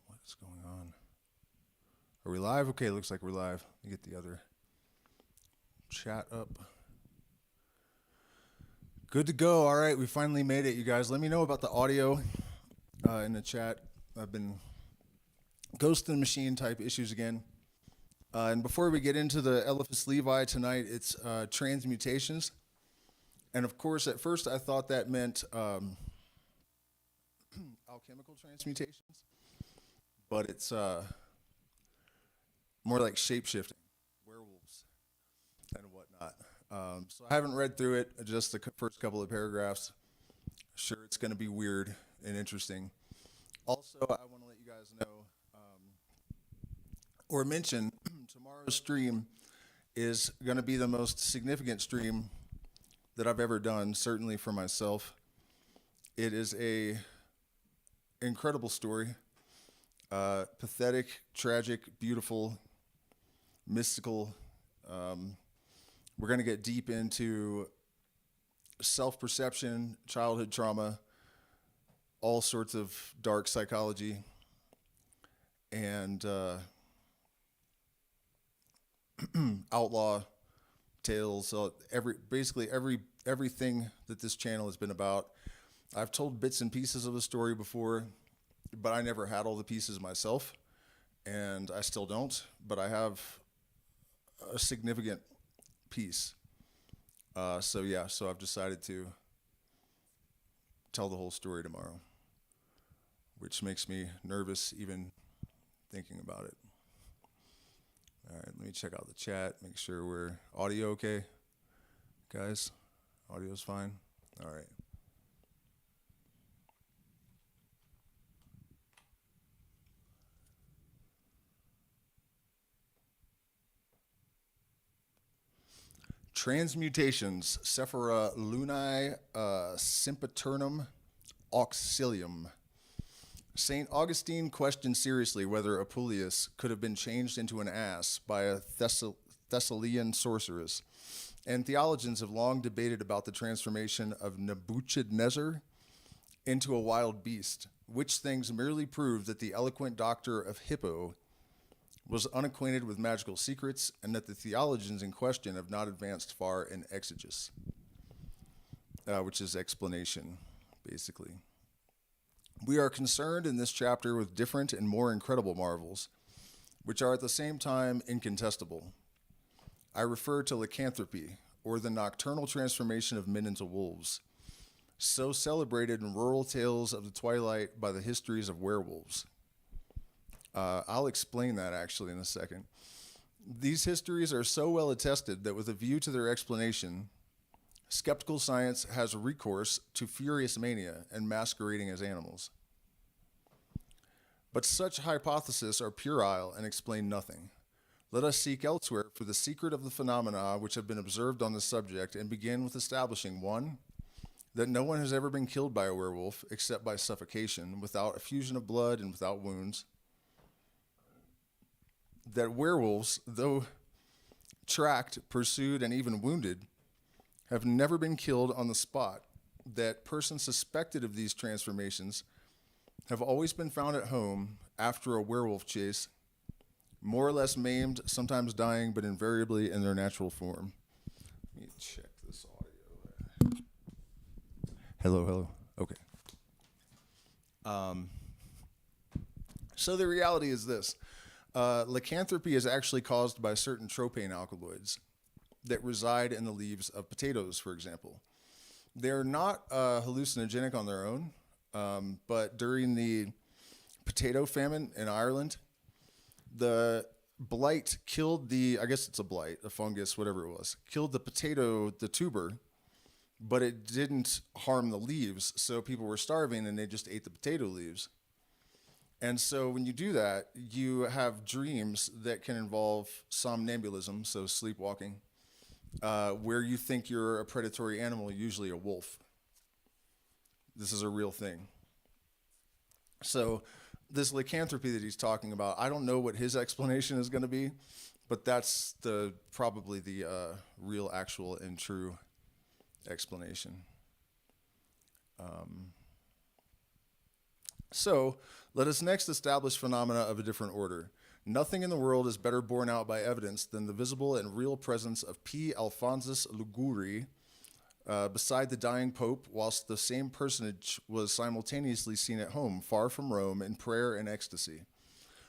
What's going on? Are we live? Okay, looks like we're live. Let me get the other chat up. Good to go. All right, we finally made it, you guys. Let me know about the audio in the chat. I've been ghost in the machine type issues again. And before we get into the Éliphas Lévi tonight, it's transmutations. And of course, at first I thought that meant alchemical transmutations, but it's more like shape-shifting, werewolves and whatnot. So I haven't read through it, just the first couple of paragraphs. Sure, it's going to be weird and interesting. Also, I want to let you guys know or mention tomorrow's stream is going to be the most significant stream that I've ever done, certainly for myself. It is a incredible story, pathetic, tragic, beautiful, mystical. We're going to get deep into self-perception, childhood trauma, all sorts of dark psychology, and outlaw tales. So basically everything that this channel has been about. I've told bits and pieces of the story before, but I never had all the pieces myself, and I still don't, but I have a significant piece. So I've decided to tell the whole story tomorrow, which makes me nervous even thinking about it. All right, let me check out the chat, make sure we're audio okay. Guys, audio's fine? All right. Transmutations, Sephora Lunae Sempiternum Auxilium. St. Augustine questioned seriously whether Apuleius could have been changed into an ass by a Thessalian sorceress, and theologians have long debated about the transformation of Nebuchadnezzar into a wild beast, which things merely prove that the eloquent doctor of Hippo was unacquainted with magical secrets, and that the theologians in question have not advanced far in exegesis, which is explanation, basically. We are concerned in this chapter with different and more incredible marvels, which are at the same time incontestable. I refer to lycanthropy, or the nocturnal transformation of men into wolves, so celebrated in rural tales of the twilight by the histories of werewolves. I'll explain that actually in a second. These histories are so well attested that with a view to their explanation, skeptical science has recourse to furious mania and masquerading as animals. But such hypotheses are puerile and explain nothing. Let us seek elsewhere for the secret of the phenomena which have been observed on this subject, and begin with establishing, 1, that no one has ever been killed by a werewolf except by suffocation, without effusion of blood and without wounds. That werewolves, though tracked, pursued, and even wounded, have never been killed on the spot. That persons suspected of these transformations have always been found at home after a werewolf chase, more or less maimed, sometimes dying, but invariably in their natural form. Let me check this audio. Hello. Okay. So the reality is this. Lycanthropy is actually caused by certain tropane alkaloids that reside in the leaves of potatoes, for example. They're not hallucinogenic on their own, but during the potato famine in Ireland, the blight killed I guess it's a blight, a fungus, whatever it was, killed the potato, the tuber, but it didn't harm the leaves, so people were starving and they just ate the potato leaves. And so when you do that, you have dreams that can involve somnambulism, so sleepwalking, where you think you're a predatory animal, usually a wolf. This is a real thing. So this lycanthropy that he's talking about, I don't know what his explanation is going to be, but that's probably the real, actual, and true explanation. So, let us next establish phenomena of a different order. Nothing in the world is better borne out by evidence than the visible and real presence of P. Alphonsus Liguori beside the dying pope, whilst the same personage was simultaneously seen at home, far from Rome, in prayer and ecstasy.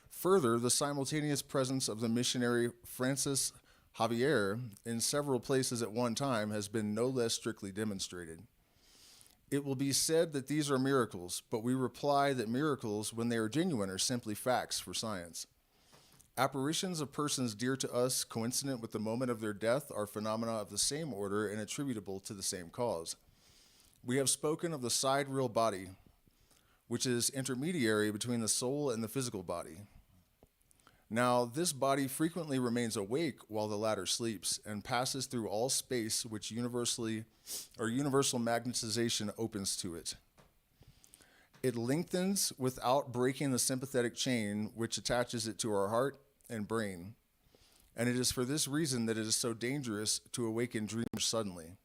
Further, the simultaneous presence of the missionary Francis Javier in several places at one time has been no less strictly demonstrated. It will be said that these are miracles, but we reply that miracles, when they are genuine, are simply facts for science. Apparitions of persons dear to us, coincident with the moment of their death, are phenomena of the same order and attributable to the same cause. We have spoken of the sidereal body, which is intermediary between the soul and the physical body. Now, this body frequently remains awake while the latter sleeps and passes through all space which universal magnetization opens to it. It lengthens without breaking the sympathetic chain which attaches it to our heart and brain. And it is for this reason that it is so dangerous to awaken dreams suddenly.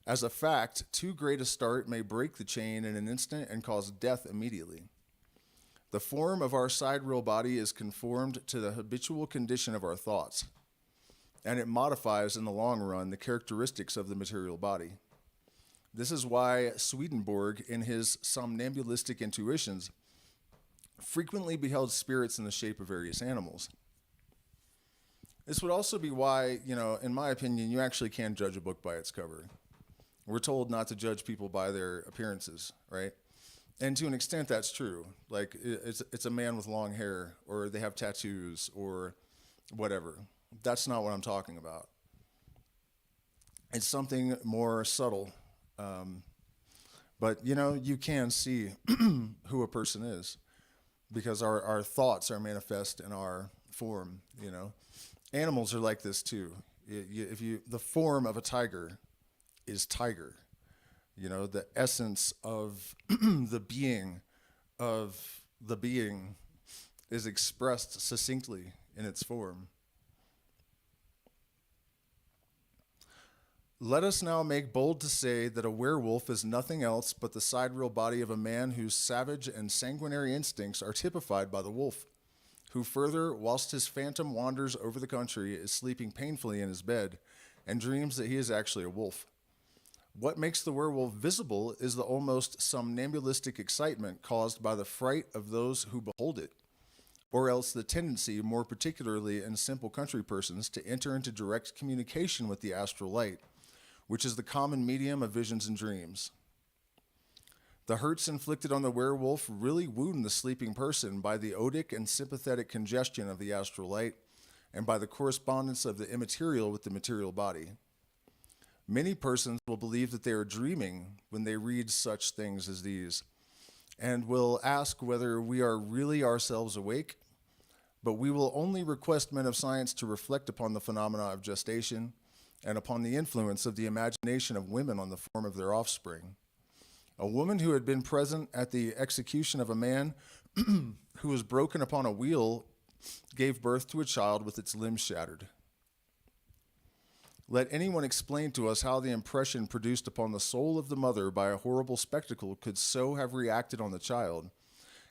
As a fact, too great a start may break the chain in an instant and cause death immediately. The form of our sidereal body is conformed to the habitual condition of our thoughts, and it modifies in the long run the characteristics of the material body. This is why Swedenborg, in his somnambulistic intuitions, frequently beheld spirits in the shape of various animals. This would also be why, in my opinion, you actually can judge a book by its cover. We're told not to judge people by their appearances, right? And to an extent, that's true. Like, it's a man with long hair, or they have tattoos, or whatever. That's not what I'm talking about. It's something more subtle. But, you can see who a person is, because our thoughts are manifest in our form, Animals are like this, too. The form of a tiger is tiger. The essence of the being is expressed succinctly in its form. Let us now make bold to say that a werewolf is nothing else but the sidereal body of a man whose savage and sanguinary instincts are typified by the wolf, who further, whilst his phantom wanders over the country, is sleeping painfully in his bed and dreams that he is actually a wolf. What makes the werewolf visible is the almost somnambulistic excitement caused by the fright of those who behold it, or else the tendency, more particularly in simple country persons, to enter into direct communication with the astral light, which is the common medium of visions and dreams. The hurts inflicted on the werewolf really wound the sleeping person by the odic and sympathetic congestion of the astral light and by the correspondence of the immaterial with the material body. Many persons will believe that they are dreaming when they read such things as these, and will ask whether we are really ourselves awake, but we will only request men of science to reflect upon the phenomena of gestation and upon the influence of the imagination of women on the form of their offspring. A woman who had been present at the execution of a man who was broken upon a wheel gave birth to a child with its limbs shattered. Let anyone explain to us how the impression produced upon the soul of the mother by a horrible spectacle could so have reacted on the child,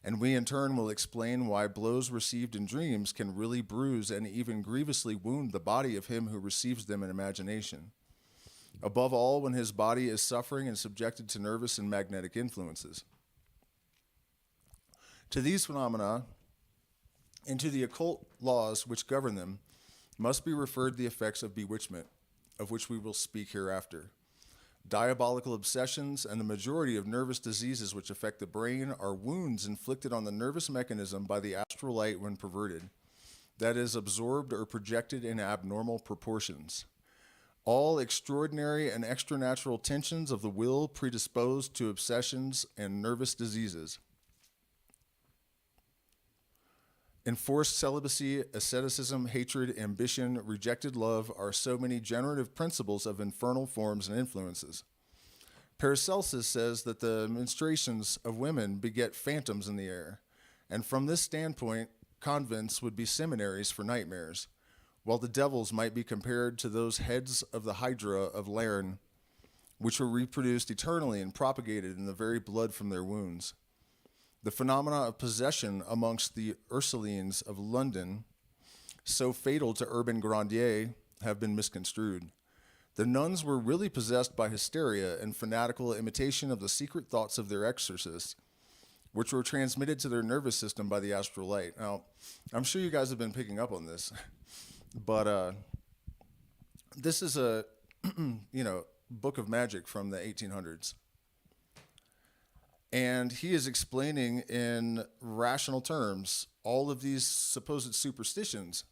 and we in turn will explain why blows received in dreams can really bruise and even grievously wound the body of him who receives them in imagination, above all when his body is suffering and subjected to nervous and magnetic influences. To these phenomena, and to the occult laws which govern them, must be referred the effects of bewitchment, of which we will speak hereafter. Diabolical obsessions and the majority of nervous diseases which affect the brain are wounds inflicted on the nervous mechanism by the astral light when perverted, that is, absorbed or projected in abnormal proportions. All extraordinary and extranatural tensions of the will predisposed to obsessions and nervous diseases. Enforced celibacy, asceticism, hatred, ambition, rejected love are so many generative principles of infernal forms and influences. Paracelsus says that the menstruations of women beget phantoms in the air, and from this standpoint, convents would be seminaries for nightmares, while the devils might be compared to those heads of the Hydra of Lerne, which were reproduced eternally and propagated in the very blood from their wounds. The phenomena of possession amongst the Ursulines of London, so fatal to urban grandier, have been misconstrued. The nuns were really possessed by hysteria and fanatical imitation of the secret thoughts of their exorcists, which were transmitted to their nervous system by the astral light. Now, I'm sure you guys have been picking up on this, but this is a book of magic from the 1800s. And he is explaining in rational terms all of these supposed superstitions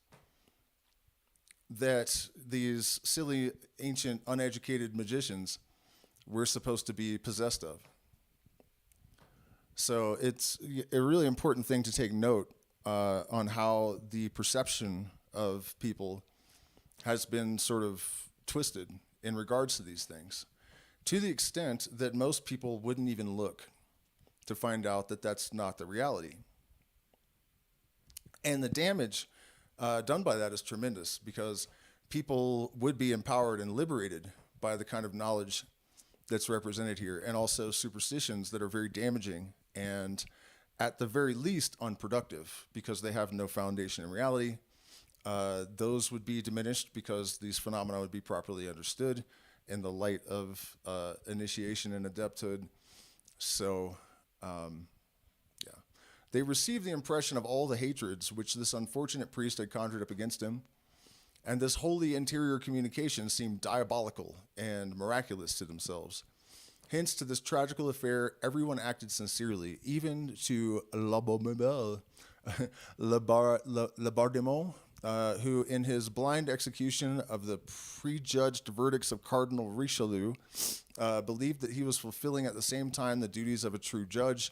that these silly, ancient, uneducated magicians were supposed to be possessed of. So it's a really important thing to take note on how the perception of people has been sort of twisted in regards to these things, to the extent that most people wouldn't even look to find out that that's not the reality. And the damage done by that is tremendous, because people would be empowered and liberated by the kind of knowledge that's represented here, and also superstitions that are very damaging and at the very least unproductive, because they have no foundation in reality. Those would be diminished because these phenomena would be properly understood in the light of initiation and adepthood. So, they received the impression of all the hatreds which this unfortunate priest had conjured up against him, and this holy interior communication seemed diabolical and miraculous to themselves. Hence, to this tragical affair, everyone acted sincerely, even to Labourdemont, who, in his blind execution of the prejudged verdicts of Cardinal Richelieu, believed that he was fulfilling at the same time the duties of a true judge,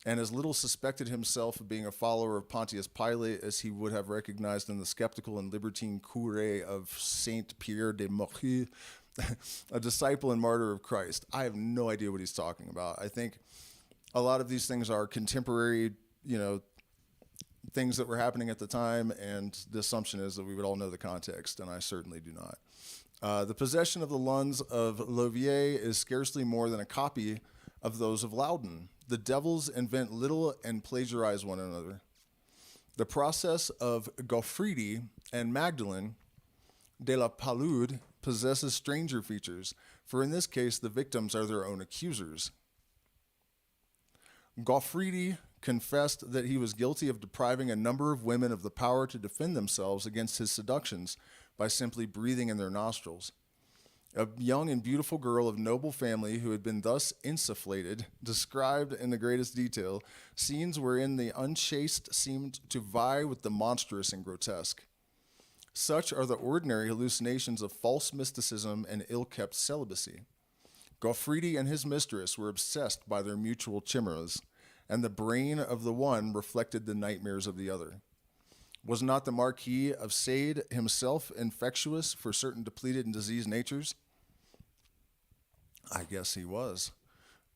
and as little suspected himself of being a follower of Pontius Pilate as he would have recognized in the skeptical and libertine curé of Saint Pierre de Morue, a disciple and martyr of Christ. I have no idea what he's talking about. I think a lot of these things are contemporary, things that were happening at the time, and the assumption is that we would all know the context, and I certainly do not. The possession of the Luns of Louviers is scarcely more than a copy of those of Loudon. The devils invent little and plagiarize one another. The process of Goffridi and Magdalene de la Palude possesses stranger features, for in this case the victims are their own accusers. Goffridi confessed that he was guilty of depriving a number of women of the power to defend themselves against his seductions by simply breathing in their nostrils. A young and beautiful girl of noble family who had been thus insufflated described in the greatest detail scenes wherein the unchaste seemed to vie with the monstrous and grotesque. Such are the ordinary hallucinations of false mysticism and ill-kept celibacy. Goffridi and his mistress were obsessed by their mutual chimeras, and the brain of the one reflected the nightmares of the other. Was not the Marquis of Sade himself infectious for certain depleted and diseased natures? I guess he was.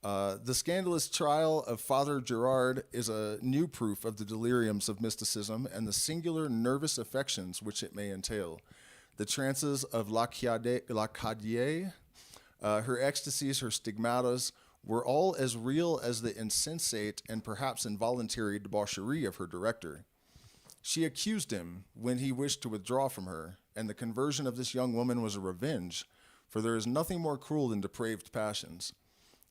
The scandalous trial of Father Gerard is a new proof of the deliriums of mysticism and the singular nervous affections which it may entail. The trances of La Cadier, her ecstasies, her stigmatas, were all as real as the insensate and perhaps involuntary debauchery of her director. She accused him when he wished to withdraw from her, and the conversion of this young woman was a revenge, for there is nothing more cruel than depraved passions.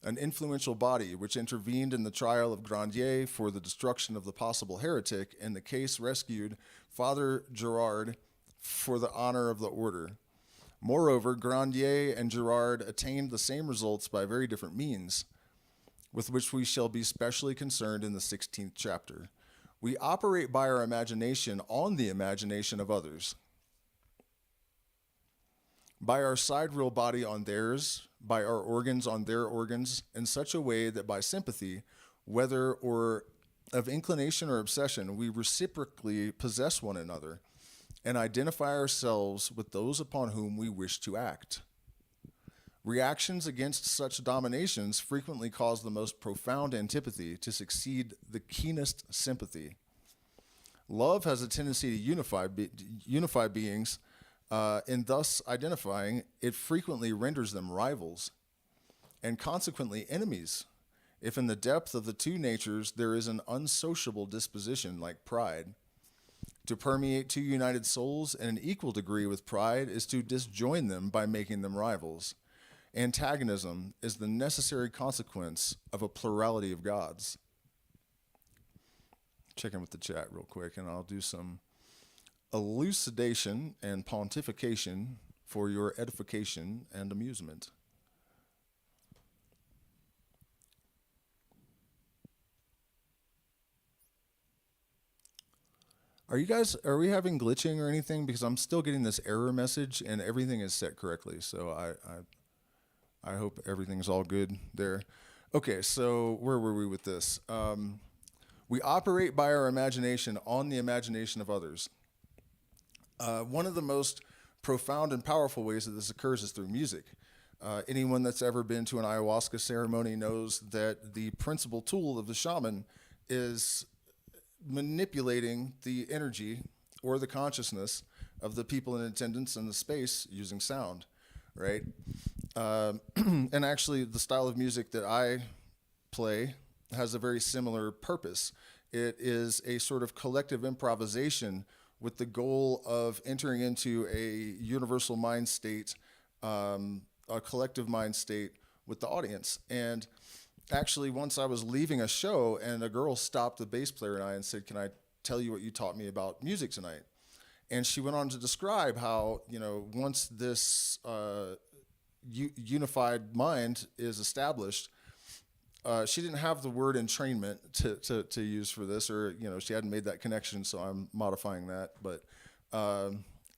An influential body which intervened in the trial of Grandier for the destruction of the possible heretic, and the case rescued Father Gerard for the honor of the order. Moreover, Grandier and Gerard attained the same results by very different means, with which we shall be specially concerned in the 16th chapter. We operate by our imagination on the imagination of others, by our sidereal body on theirs, by our organs on their organs, in such a way that by sympathy, whether or of inclination or obsession, we reciprocally possess one another and identify ourselves with those upon whom we wish to act. Reactions against such dominations frequently cause the most profound antipathy to succeed the keenest sympathy. Love has a tendency to unify beings. In thus identifying, it frequently renders them rivals. and consequently enemies, if in the depth of the two natures there is an unsociable disposition like pride. To permeate two united souls in an equal degree with pride is to disjoin them by making them rivals. Antagonism is the necessary consequence of a plurality of gods. Check in with the chat real quick, and I'll do some elucidation and pontification for your edification and amusement. Are we having glitching or anything? Because I'm still getting this error message and everything is set correctly. So I hope everything's all good there. Okay, so where were we with this? We operate by our imagination on the imagination of others. One of the most profound and powerful ways that this occurs is through music. Anyone that's ever been to an ayahuasca ceremony knows that the principal tool of the shaman is manipulating the energy or the consciousness of the people in attendance in the space using sound, right? And actually, the style of music that I play has a very similar purpose. It is a sort of collective improvisation with the goal of entering into a universal mind state, a collective mind state with the audience. And actually, once I was leaving a show and a girl stopped the bass player and I and said, "Can I tell you what you taught me about music tonight?" And she went on to describe how, once this unified mind is established, she didn't have the word entrainment to use for this, or, she hadn't made that connection, so I'm modifying that. But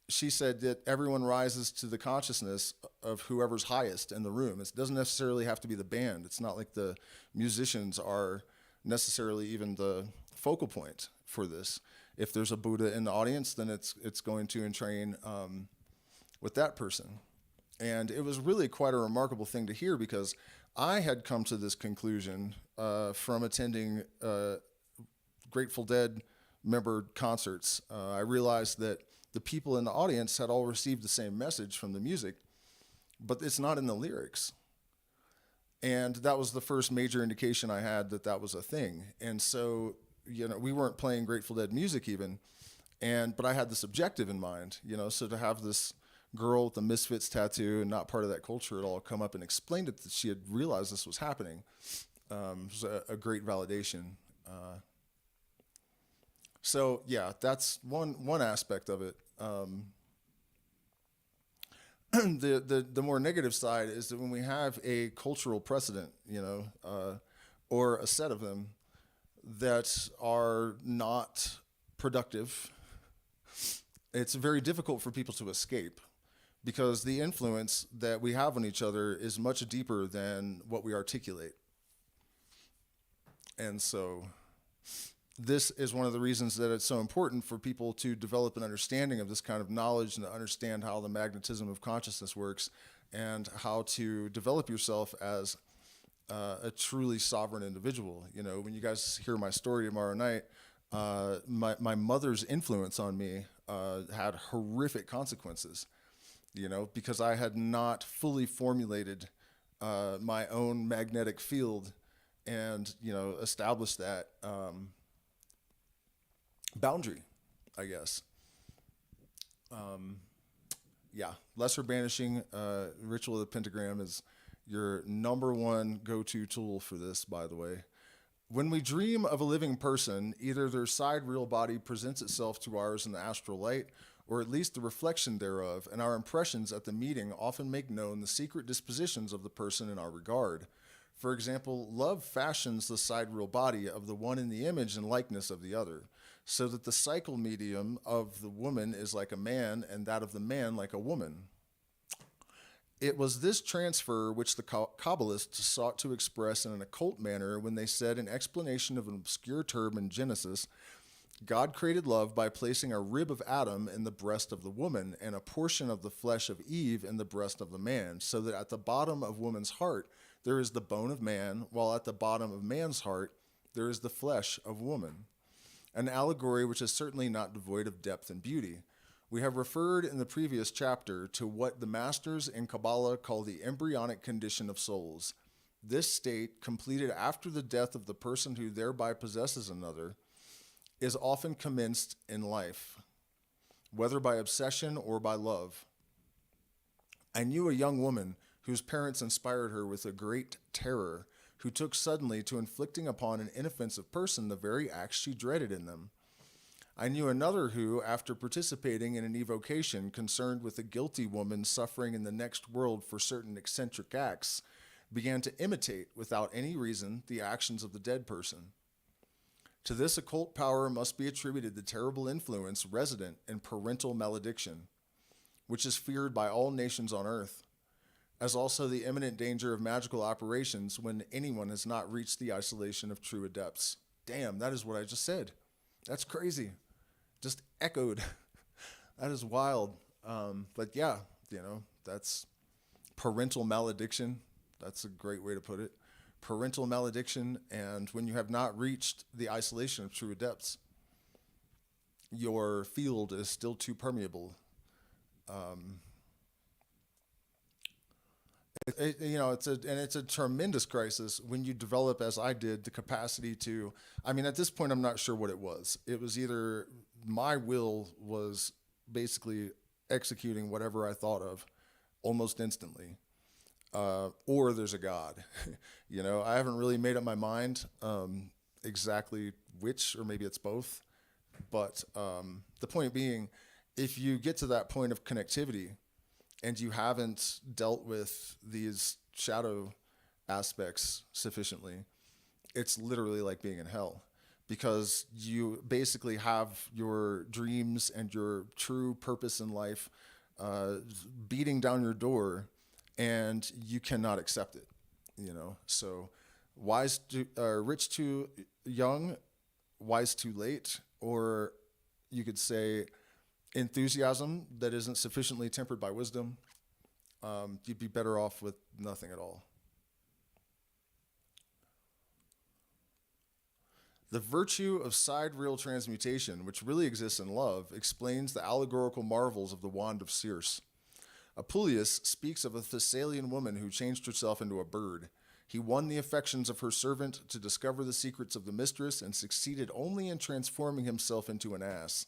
she said that everyone rises to the consciousness of whoever's highest in the room. It doesn't necessarily have to be the band. It's not like the musicians are necessarily even the focal point for this. If there's a Buddha in the audience, then it's going to entrain with that person. And it was really quite a remarkable thing to hear, because I had come to this conclusion from attending Grateful Dead member concerts. I realized that the people in the audience had all received the same message from the music, but it's not in the lyrics. And that was the first major indication I had that that was a thing. And so, we weren't playing Grateful Dead music even, but I had this objective in mind, so to have this girl with the Misfits tattoo and not part of that culture at all come up and explained it, that she had realized this was happening, was a great validation. So yeah, that's one aspect of it. The more negative side is that when we have a cultural precedent, or a set of them that are not productive, it's very difficult for people to escape, because the influence that we have on each other is much deeper than what we articulate. And so this is one of the reasons that it's so important for people to develop an understanding of this kind of knowledge and to understand how the magnetism of consciousness works and how to develop yourself as a truly sovereign individual. When you guys hear my story tomorrow night, my mother's influence on me had horrific consequences, because I had not fully formulated my own magnetic field and, established that boundary, I guess. Lesser banishing ritual of the pentagram is your number one go-to tool for this, by the way. When we dream of a living person, either their sidereal body presents itself to ours in the astral light, or at least the reflection thereof, and our impressions at the meeting often make known the secret dispositions of the person in our regard. For example, love fashions the sidereal body of the one in the image and likeness of the other, so that the cycle medium of the woman is like a man, and that of the man like a woman. It was this transfer which the Kabbalists sought to express in an occult manner when they said, in explanation of an obscure term in Genesis, God created love by placing a rib of Adam in the breast of the woman and a portion of the flesh of Eve in the breast of the man, so that at the bottom of woman's heart there is the bone of man, while at the bottom of man's heart there is the flesh of woman. An allegory which is certainly not devoid of depth and beauty. We have referred in the previous chapter to what the masters in Kabbalah call the embryonic condition of souls. This state, completed after the death of the person who thereby possesses another, is often commenced in life, whether by obsession or by love. I knew a young woman whose parents inspired her with a great terror, who took suddenly to inflicting upon an inoffensive person the very acts she dreaded in them. I knew another who, after participating in an evocation concerned with a guilty woman suffering in the next world for certain eccentric acts, began to imitate, without any reason, the actions of the dead person. To this occult power must be attributed the terrible influence resident in parental malediction, which is feared by all nations on earth, as also the imminent danger of magical operations when anyone has not reached the isolation of true adepts. Damn, that is what I just said. That's crazy. Just echoed. That is wild. But yeah, that's parental malediction. That's a great way to put it. Parental malediction, and when you have not reached the isolation of true adepts, your field is still too permeable. It's a tremendous crisis when you develop, as I did, the capacity to. I mean, at this point, I'm not sure what it was. It was either my will was basically executing whatever I thought of almost instantly, or there's a God. I haven't really made up my mind exactly which, or maybe it's both. But the point being, if you get to that point of connectivity and you haven't dealt with these shadow aspects sufficiently, it's literally like being in hell, because you basically have your dreams and your true purpose in life beating down your door, and you cannot accept it. So rich too young, wise too late, or you could say enthusiasm that isn't sufficiently tempered by wisdom. You'd be better off with nothing at all. The virtue of sidereal transmutation, which really exists in love, explains the allegorical marvels of the wand of Circe. Apuleius speaks of a Thessalian woman who changed herself into a bird. He won the affections of her servant to discover the secrets of the mistress, and succeeded only in transforming himself into an ass.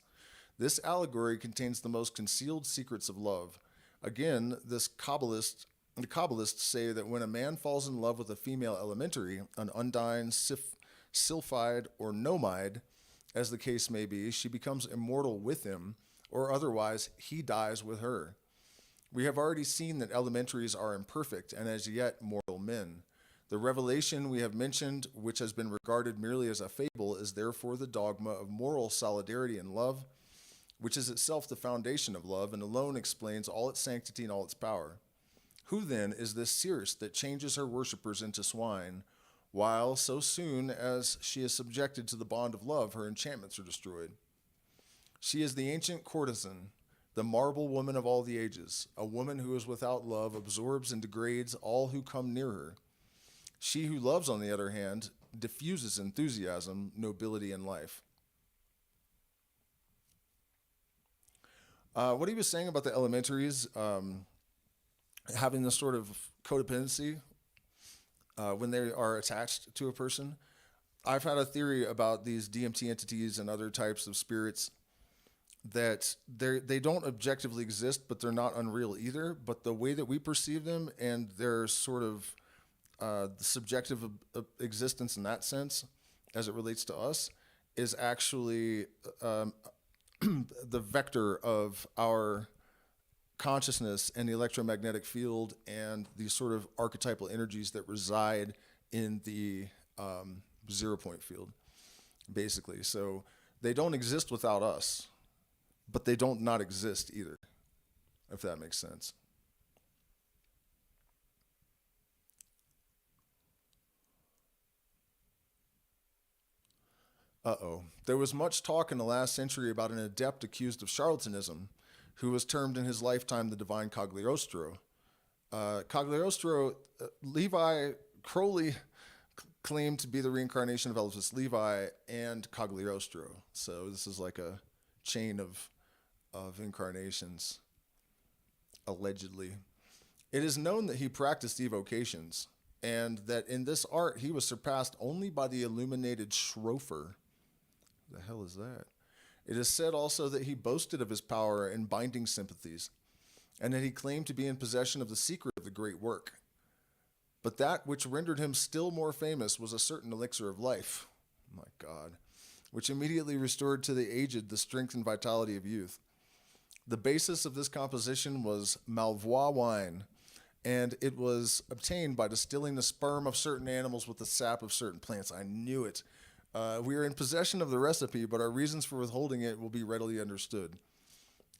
This allegory contains the most concealed secrets of love. Again, the Kabbalists say that when a man falls in love with a female elementary, an undine, sylphide, or nomide, as the case may be, she becomes immortal with him, or otherwise he dies with her. We have already seen that elementaries are imperfect and as yet mortal men. The revelation we have mentioned, which has been regarded merely as a fable, is therefore the dogma of moral solidarity in love, which is itself the foundation of love and alone explains all its sanctity and all its power. Who then is this Circe that changes her worshippers into swine, while so soon as she is subjected to the bond of love, her enchantments are destroyed? She is the ancient courtesan, the marble woman of all the ages. A woman who is without love absorbs and degrades all who come near her. She who loves, on the other hand, diffuses enthusiasm, nobility, and life. What he was saying about the elementaries having this sort of codependency when they are attached to a person. I've had a theory about these DMT entities and other types of spirits that they don't objectively exist, but they're not unreal either. But the way that we perceive them and their sort of subjective existence in that sense, as it relates to us, is actually the vector of our consciousness and the electromagnetic field and the sort of archetypal energies that reside in the 0 point field, basically. So they don't exist without us, but they don't not exist either, if that makes sense. There was much talk in the last century about an adept accused of charlatanism, who was termed in his lifetime the divine Cagliostro. Levi Crowley claimed to be the reincarnation of Éliphas Lévi and Cagliostro. So this is like a chain of incarnations, allegedly. It is known that he practiced evocations. and that in this art he was surpassed only by the illuminated Schrofer. The hell is that? It is said also that he boasted of his power in binding sympathies, and that he claimed to be in possession of the secret of the great work. But that which rendered him still more famous was a certain elixir of life, my God, which immediately restored to the aged the strength and vitality of youth. The basis of this composition was Malvois wine, and it was obtained by distilling the sperm of certain animals with the sap of certain plants. I knew it. We are in possession of the recipe, but our reasons for withholding it will be readily understood.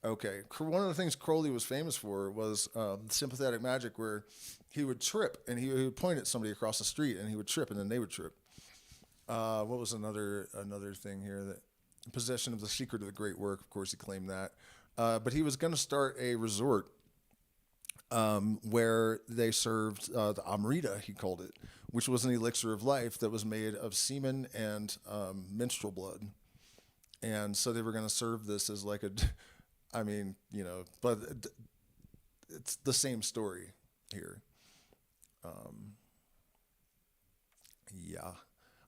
Okay, one of the things Crowley was famous for was sympathetic magic, where he would trip and he would point at somebody across the street, and he would trip, and then they would trip. What was another thing here? That possession of the secret of the great work. Of course, he claimed that. But he was going to start a resort where they served the Amrita, he called it, which was an elixir of life that was made of semen and menstrual blood. And so they were going to serve this as like a, I mean, you know, but it's the same story here. Yeah.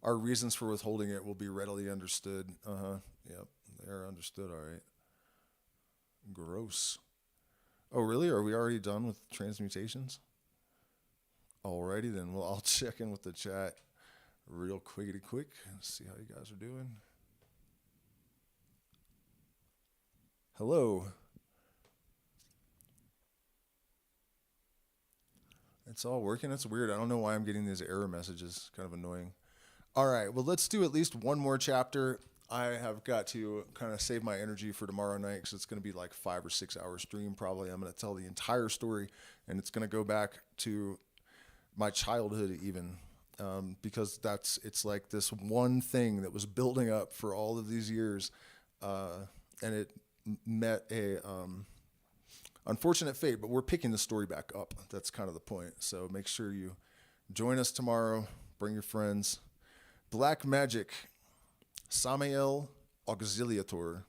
Our reasons for withholding it will be readily understood. Yep. They're understood. All right. Gross. Oh, really? Are we already done with transmutations? Alrighty then. Well, I'll check in with the chat real quickity quick. See how you guys are doing. Hello. It's all working. That's weird. I don't know why I'm getting these error messages. Kind of annoying. All right. Well, let's do at least one more chapter. I have got to kind of save my energy for tomorrow night because it's going to be like 5 or 6 hour stream probably. I'm going to tell the entire story, and it's going to go back to my childhood even, because it's like this one thing that was building up for all of these years, and it met a unfortunate fate, but we're picking the story back up. That's kind of the point. So make sure you join us tomorrow. Bring your friends. Black Magic. Samael Auxiliator.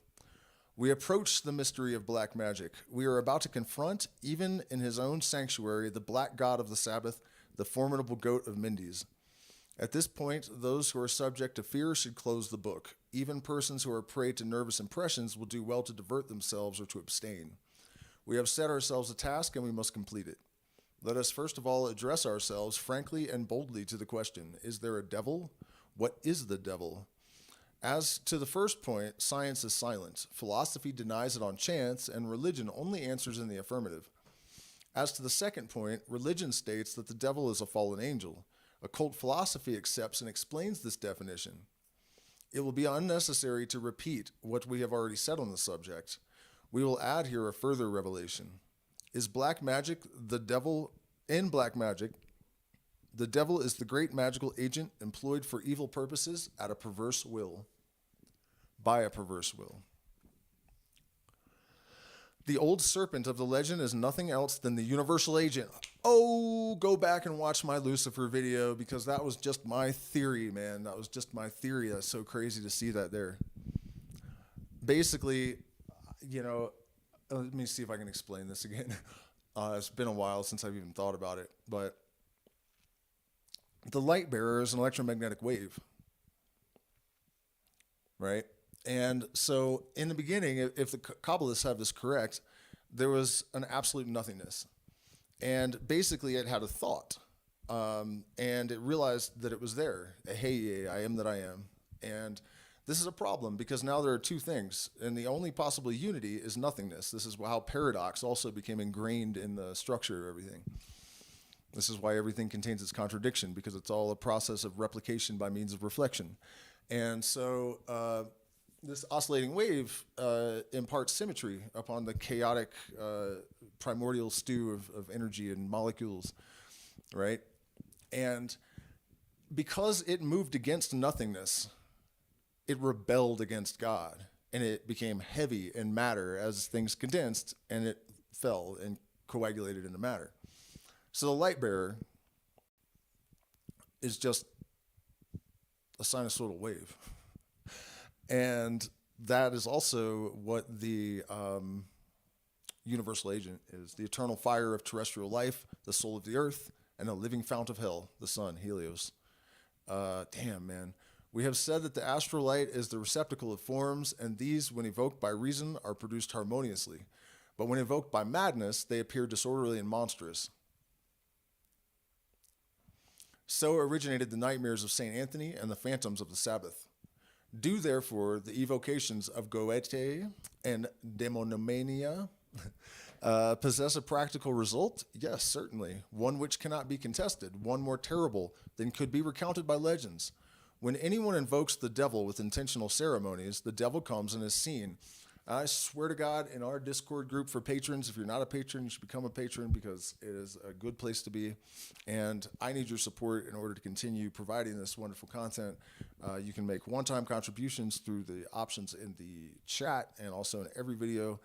We approach the mystery of black magic. We are about to confront, even in his own sanctuary, the black god of the Sabbath, the formidable goat of Mendes. At this point, those who are subject to fear should close the book. Even persons who are prey to nervous impressions will do well to divert themselves or to abstain. We have set ourselves a task, and we must complete it. Let us first of all address ourselves frankly and boldly to the question, is there a devil? What is the devil? As to the first point, science is silent. Philosophy denies it on chance, and religion only answers in the affirmative. As to the second point, religion states that the devil is a fallen angel. Occult philosophy accepts and explains this definition. It will be unnecessary to repeat what we have already said on the subject. We will add here a further revelation. Is black magic the devil? In black magic, the devil is the great magical agent employed for evil purposes at a perverse will. By a perverse will. The old serpent of the legend is nothing else than the universal agent. Oh, go back and watch my Lucifer video, because that was just my theory, man. That was just my theory. That's so crazy to see that there. Basically, you know, let me see if I can explain this again. It's been a while since I've even thought about it, but the light bearer is an electromagnetic wave, right? And so in the beginning, if the Kabbalists have this correct, there was an absolute nothingness. And basically it had a thought, and it realized that it was there. Hey, I am that I am. And this is a problem, because now there are two things, and the only possible unity is nothingness. This is how paradox also became ingrained in the structure of everything. This is why everything contains its contradiction, because it's all a process of replication by means of reflection. And so this oscillating wave imparts symmetry upon the chaotic primordial stew of energy and molecules, right? And because it moved against nothingness, it rebelled against God, and it became heavy in matter as things condensed, and it fell and coagulated into matter. So the light bearer is just a sinusoidal wave. And that is also what the universal agent is. The eternal fire of terrestrial life, the soul of the earth, and a living fount of hell, the sun, Helios. Damn, man. We have said that the astral light is the receptacle of forms, and these, when evoked by reason, are produced harmoniously. But when evoked by madness, they appear disorderly and monstrous. So originated the nightmares of St. Anthony and the phantoms of the Sabbath. Do, therefore, the evocations of Goethe and Demonomania possess a practical result? Yes, certainly. One which cannot be contested, one more terrible than could be recounted by legends. When anyone invokes the devil with intentional ceremonies, the devil comes and is seen. I swear to God, in our Discord group for patrons, if you're not a patron, you should become a patron because it is a good place to be. And I need your support in order to continue providing this wonderful content. You can make one-time contributions through the options in the chat and also in every video.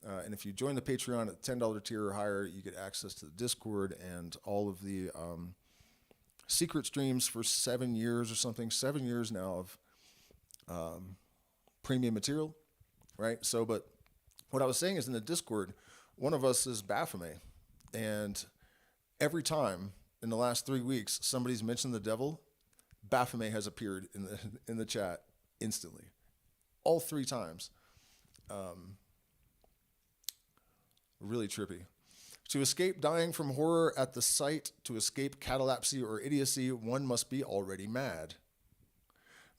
And if you join the Patreon at the $10 tier or higher, you get access to the Discord and all of the secret streams for 7 years or something. 7 years now of premium material. Right. So, but what I was saying is in the Discord, one of us is Baphomet. And every time in the last 3 weeks, somebody's mentioned the devil, Baphomet has appeared in the chat instantly. All 3 times. Really trippy. To escape dying from horror at the sight, to escape catalepsy or idiocy, one must be already mad.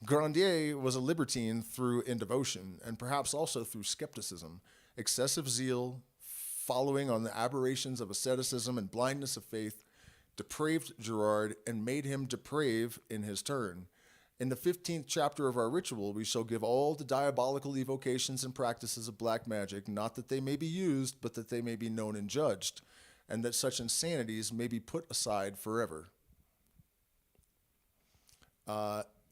Grandier was a libertine through indevotion, and perhaps also through skepticism, excessive zeal, following on the aberrations of asceticism and blindness of faith, depraved Gerard, and made him deprave in his turn. In the 15th chapter of our ritual, we shall give all the diabolical evocations and practices of black magic, not that they may be used, but that they may be known and judged, and that such insanities may be put aside forever.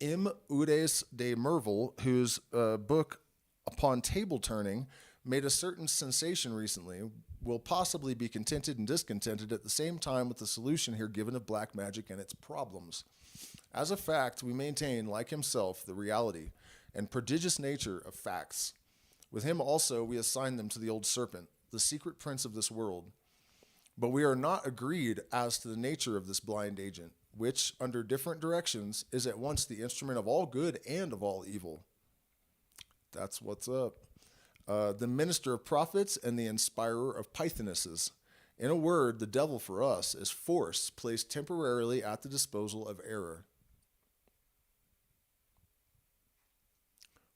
M. Udes de Mervel, whose book Upon Table Turning made a certain sensation recently, will possibly be contented and discontented at the same time with the solution here given of black magic and its problems. As a fact, we maintain, like himself, the reality and prodigious nature of facts. With him also we assign them to the old serpent, the secret prince of this world. But we are not agreed as to the nature of this blind agent, which, under different directions, is at once the instrument of all good and of all evil. That's what's up. The minister of prophets and the inspirer of Pythonesses. In a word, the devil for us is force placed temporarily at the disposal of error.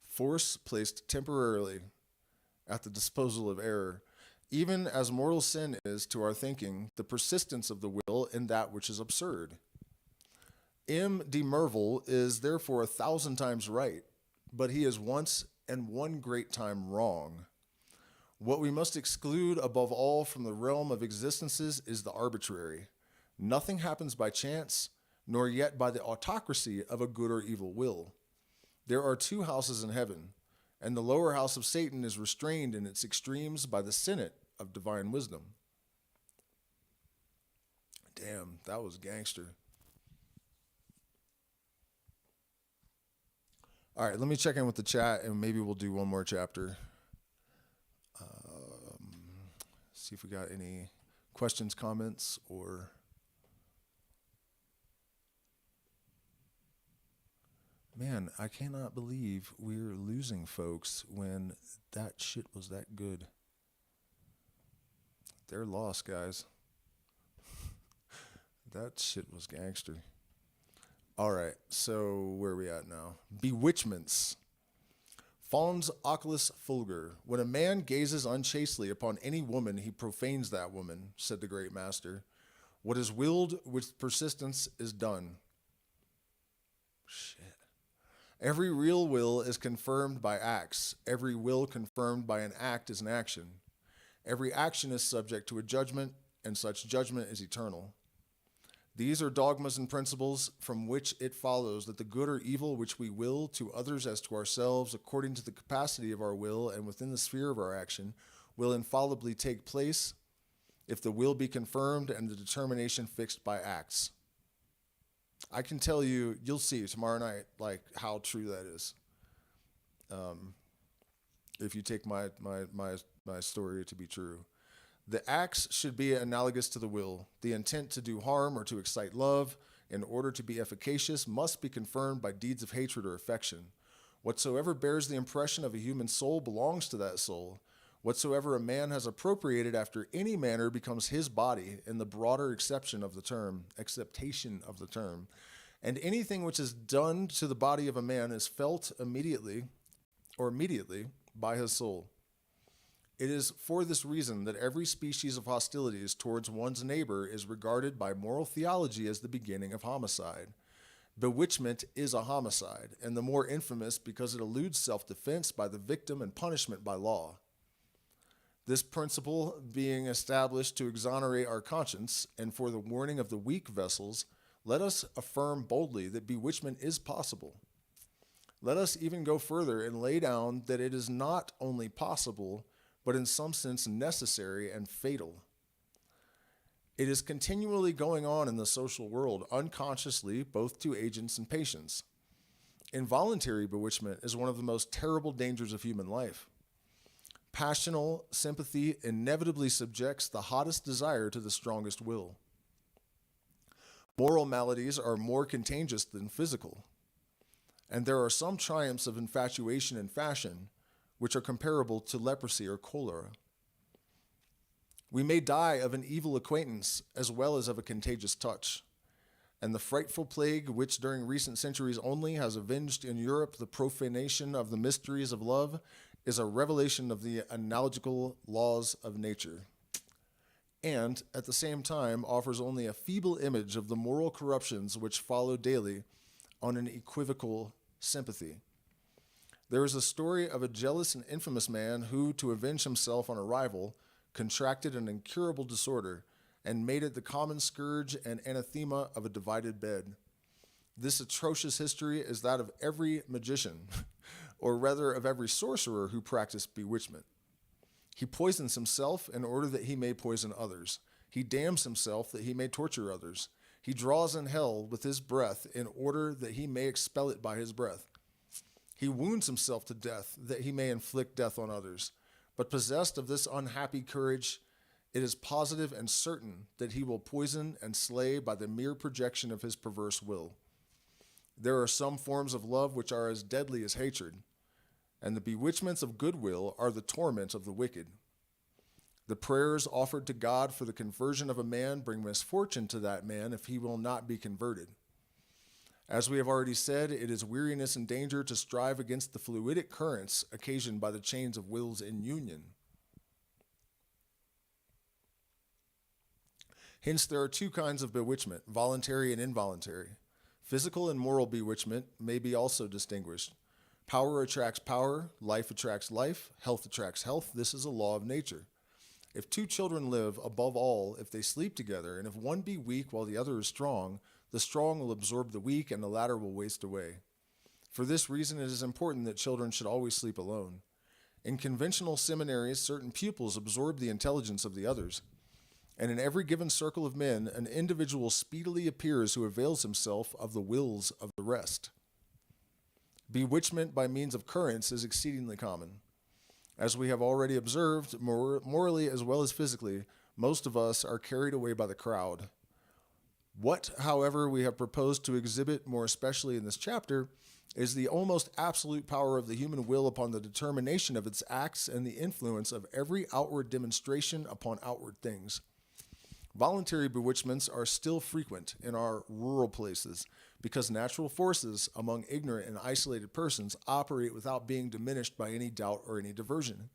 Force placed temporarily at the disposal of error. Even as mortal sin is, to our thinking, the persistence of the will in that which is absurd. M. de Mervel is therefore 1,000 times right, but he is once and one great time wrong. What we must exclude above all from the realm of existences is the arbitrary. Nothing happens by chance, nor yet by the autocracy of a good or evil will. There are 2 houses in heaven, and the lower house of Satan is restrained in its extremes by the senate of divine wisdom. Damn, that was gangster. All right, let me check in with the chat, and maybe we'll do one more chapter. See if we got any questions, comments, or... Man, I cannot believe we're losing folks when that shit was that good. They're lost, guys. That shit was gangster. All right, so where are we at now? Bewitchments. Fons oculus fulgur. When a man gazes unchastely upon any woman, he profanes that woman, said the great master. What is willed with persistence is done. Shit. Every real will is confirmed by acts. Every will confirmed by an act is an action. Every action is subject to a judgment, and such judgment is eternal. These are dogmas and principles from which it follows that the good or evil which we will to others as to ourselves, according to the capacity of our will and within the sphere of our action, will infallibly take place if the will be confirmed and the determination fixed by acts. I can tell you, you'll see tomorrow night, like how true that is. If you take my story to be true, The acts should be analogous to the will. The intent to do harm or to excite love, in order to be efficacious, must be confirmed by deeds of hatred or affection. Whatsoever bears the impression of a human soul belongs to that soul. Whatsoever a man has appropriated after any manner becomes his body, in the broader acceptation of the term. And anything which is done to the body of a man is felt immediately by his soul. It is for this reason that every species of hostilities towards one's neighbor is regarded by moral theology as the beginning of homicide. Bewitchment is a homicide, and the more infamous because it eludes self-defense by the victim and punishment by law. This principle being established to exonerate our conscience and for the warning of the weak vessels, let us affirm boldly that bewitchment is possible. Let us even go further and lay down that it is not only possible, but in some sense necessary and fatal. It is continually going on in the social world, unconsciously, both to agents and patients. Involuntary bewitchment is one of the most terrible dangers of human life. Passional sympathy inevitably subjects the hottest desire to the strongest will. Moral maladies are more contagious than physical, and there are some triumphs of infatuation and fashion which are comparable to leprosy or cholera. We may die of an evil acquaintance as well as of a contagious touch, and the frightful plague which during recent centuries only has avenged in Europe the profanation of the mysteries of love is a revelation of the analogical laws of nature, and at the same time offers only a feeble image of the moral corruptions which follow daily on an equivocal sympathy. There is a story of a jealous and infamous man who, to avenge himself on a rival, contracted an incurable disorder and made it the common scourge and anathema of a divided bed. This atrocious history is that of every magician, or rather of every sorcerer who practiced bewitchment. He poisons himself in order that he may poison others. He damns himself that he may torture others. He draws in hell with his breath in order that he may expel it by his breath. He wounds himself to death that he may inflict death on others. But possessed of this unhappy courage, it is positive and certain that he will poison and slay by the mere projection of his perverse will. There are some forms of love which are as deadly as hatred, and the bewitchments of goodwill are the torment of the wicked. The prayers offered to God for the conversion of a man bring misfortune to that man if he will not be converted. As we have already said, it is weariness and danger to strive against the fluidic currents occasioned by the chains of wills in union. Hence, there are two kinds of bewitchment, voluntary and involuntary. Physical and moral bewitchment may be also distinguished. Power attracts power, life attracts life, health attracts health. This is a law of nature. If two children live, above all, if they sleep together, and if one be weak while the other is strong, the strong will absorb the weak, and the latter will waste away. For this reason, it is important that children should always sleep alone. In conventional seminaries, certain pupils absorb the intelligence of the others, and in every given circle of men, an individual speedily appears who avails himself of the wills of the rest. Bewitchment by means of currents is exceedingly common. As we have already observed, morally as well as physically, most of us are carried away by the crowd. What, however, we have proposed to exhibit more especially in this chapter is the almost absolute power of the human will upon the determination of its acts and the influence of every outward demonstration upon outward things. Voluntary bewitchments are still frequent in our rural places because natural forces among ignorant and isolated persons operate without being diminished by any doubt or any diversion.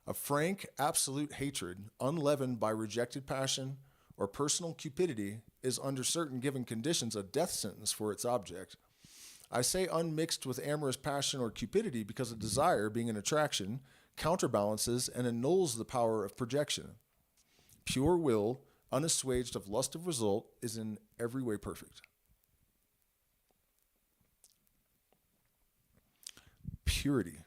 A frank, absolute hatred, unleavened by rejected passion or personal cupidity, is under certain given conditions a death sentence for its object. I say unmixed with amorous passion or cupidity because a desire, being an attraction, counterbalances and annuls the power of projection. Pure will, unassuaged of lust of result, is in every way perfect. Purity.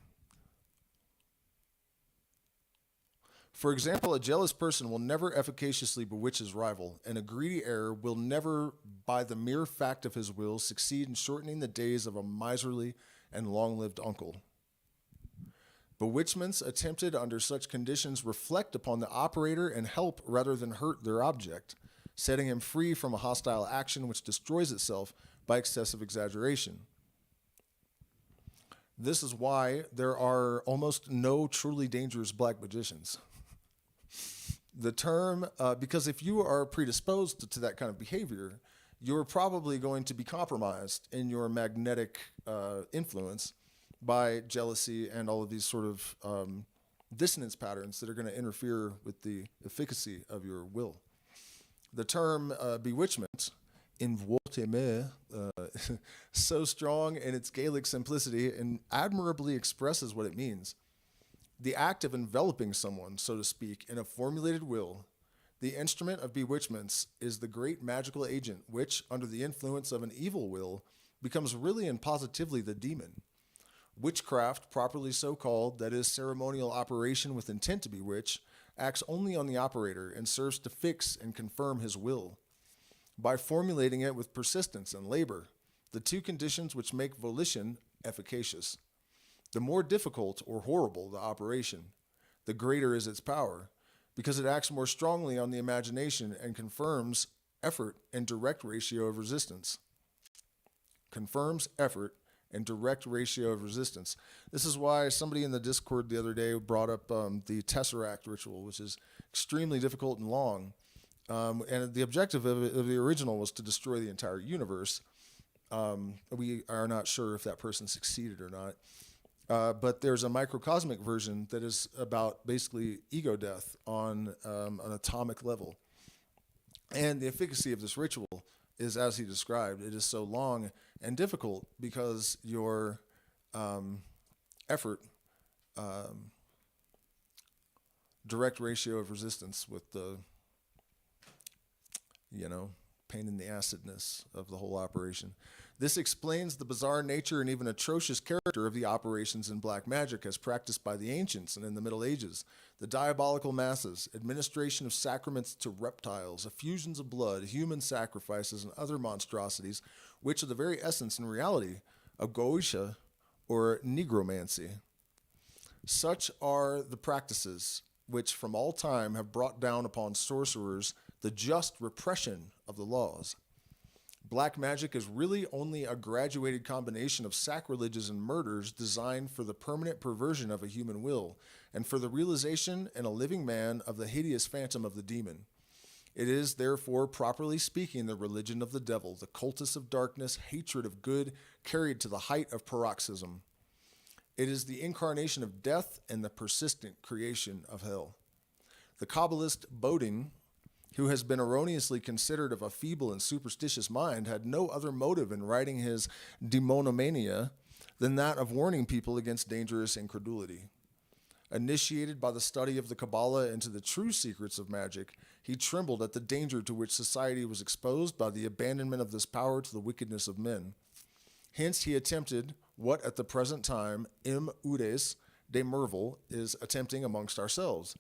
For example, a jealous person will never efficaciously bewitch his rival, and a greedy heir will never, by the mere fact of his will, succeed in shortening the days of a miserly and long-lived uncle. Bewitchments attempted under such conditions reflect upon the operator and help rather than hurt their object, setting him free from a hostile action which destroys itself by excessive exaggeration. This is why there are almost no truly dangerous black magicians. The term, because if you are predisposed to that kind of behavior, you're probably going to be compromised in your magnetic influence by jealousy and all of these sort of dissonance patterns that are going to interfere with the efficacy of your will. The term bewitchment, involteme, so strong in its Gaelic simplicity and admirably expresses what it means. The act of enveloping someone, so to speak, in a formulated will, the instrument of bewitchments is the great magical agent which, under the influence of an evil will, becomes really and positively the demon. Witchcraft, properly so called, that is, ceremonial operation with intent to bewitch, acts only on the operator and serves to fix and confirm his will. By formulating it with persistence and labor, the two conditions which make volition efficacious. The more difficult or horrible the operation, the greater is its power, because it acts more strongly on the imagination and confirms effort and direct ratio of resistance. Confirms effort and direct ratio of resistance. This is why somebody in the Discord the other day brought up the Tesseract ritual, which is extremely difficult and long. And the objective of the original was to destroy the entire universe. We are not sure if that person succeeded or not. But there's a microcosmic version that is about basically ego death on an atomic level. And the efficacy of this ritual is as he described. It is so long and difficult because your effort, direct ratio of resistance with the, pain in the acidness of the whole operation. This explains the bizarre nature and even atrocious character of the operations in black magic as practiced by the ancients and in the Middle Ages. The diabolical masses, administration of sacraments to reptiles, effusions of blood, human sacrifices, and other monstrosities, which are the very essence and reality of Goetia or negromancy. Such are the practices which from all time have brought down upon sorcerers the just repression of the laws. Black magic is really only a graduated combination of sacrileges and murders designed for the permanent perversion of a human will and for the realization in a living man of the hideous phantom of the demon. It is, therefore, properly speaking, the religion of the devil, the cultus of darkness, hatred of good, carried to the height of paroxysm. It is the incarnation of death and the persistent creation of hell. The Kabbalist Bodin, who has been erroneously considered of a feeble and superstitious mind, had no other motive in writing his Demonomania than that of warning people against dangerous incredulity. Initiated by the study of the Kabbalah into the true secrets of magic, he trembled at the danger to which society was exposed by the abandonment of this power to the wickedness of men. Hence he attempted what at the present time M. Udes de Mervel is attempting amongst ourselves.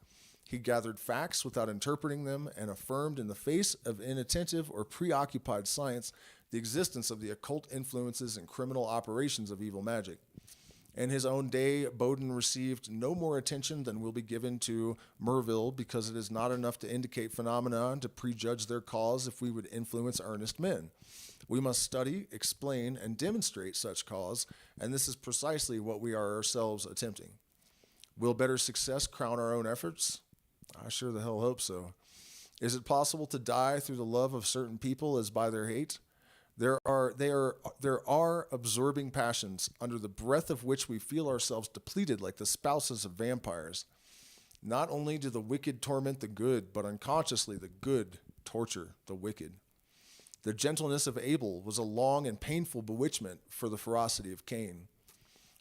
He gathered facts without interpreting them and affirmed in the face of inattentive or preoccupied science the existence of the occult influences and criminal operations of evil magic. In his own day, Bodin received no more attention than will be given to Merville because it is not enough to indicate phenomena to prejudge their cause if we would influence earnest men. We must study, explain, and demonstrate such cause, and this is precisely what we are ourselves attempting. Will better success crown our own efforts? I sure the hell hope so. Is it possible to die through the love of certain people as by their hate? There are absorbing passions under the breath of which we feel ourselves depleted like the spouses of vampires. Not only do the wicked torment the good, but unconsciously the good torture the wicked. The gentleness of Abel was a long and painful bewitchment for the ferocity of Cain.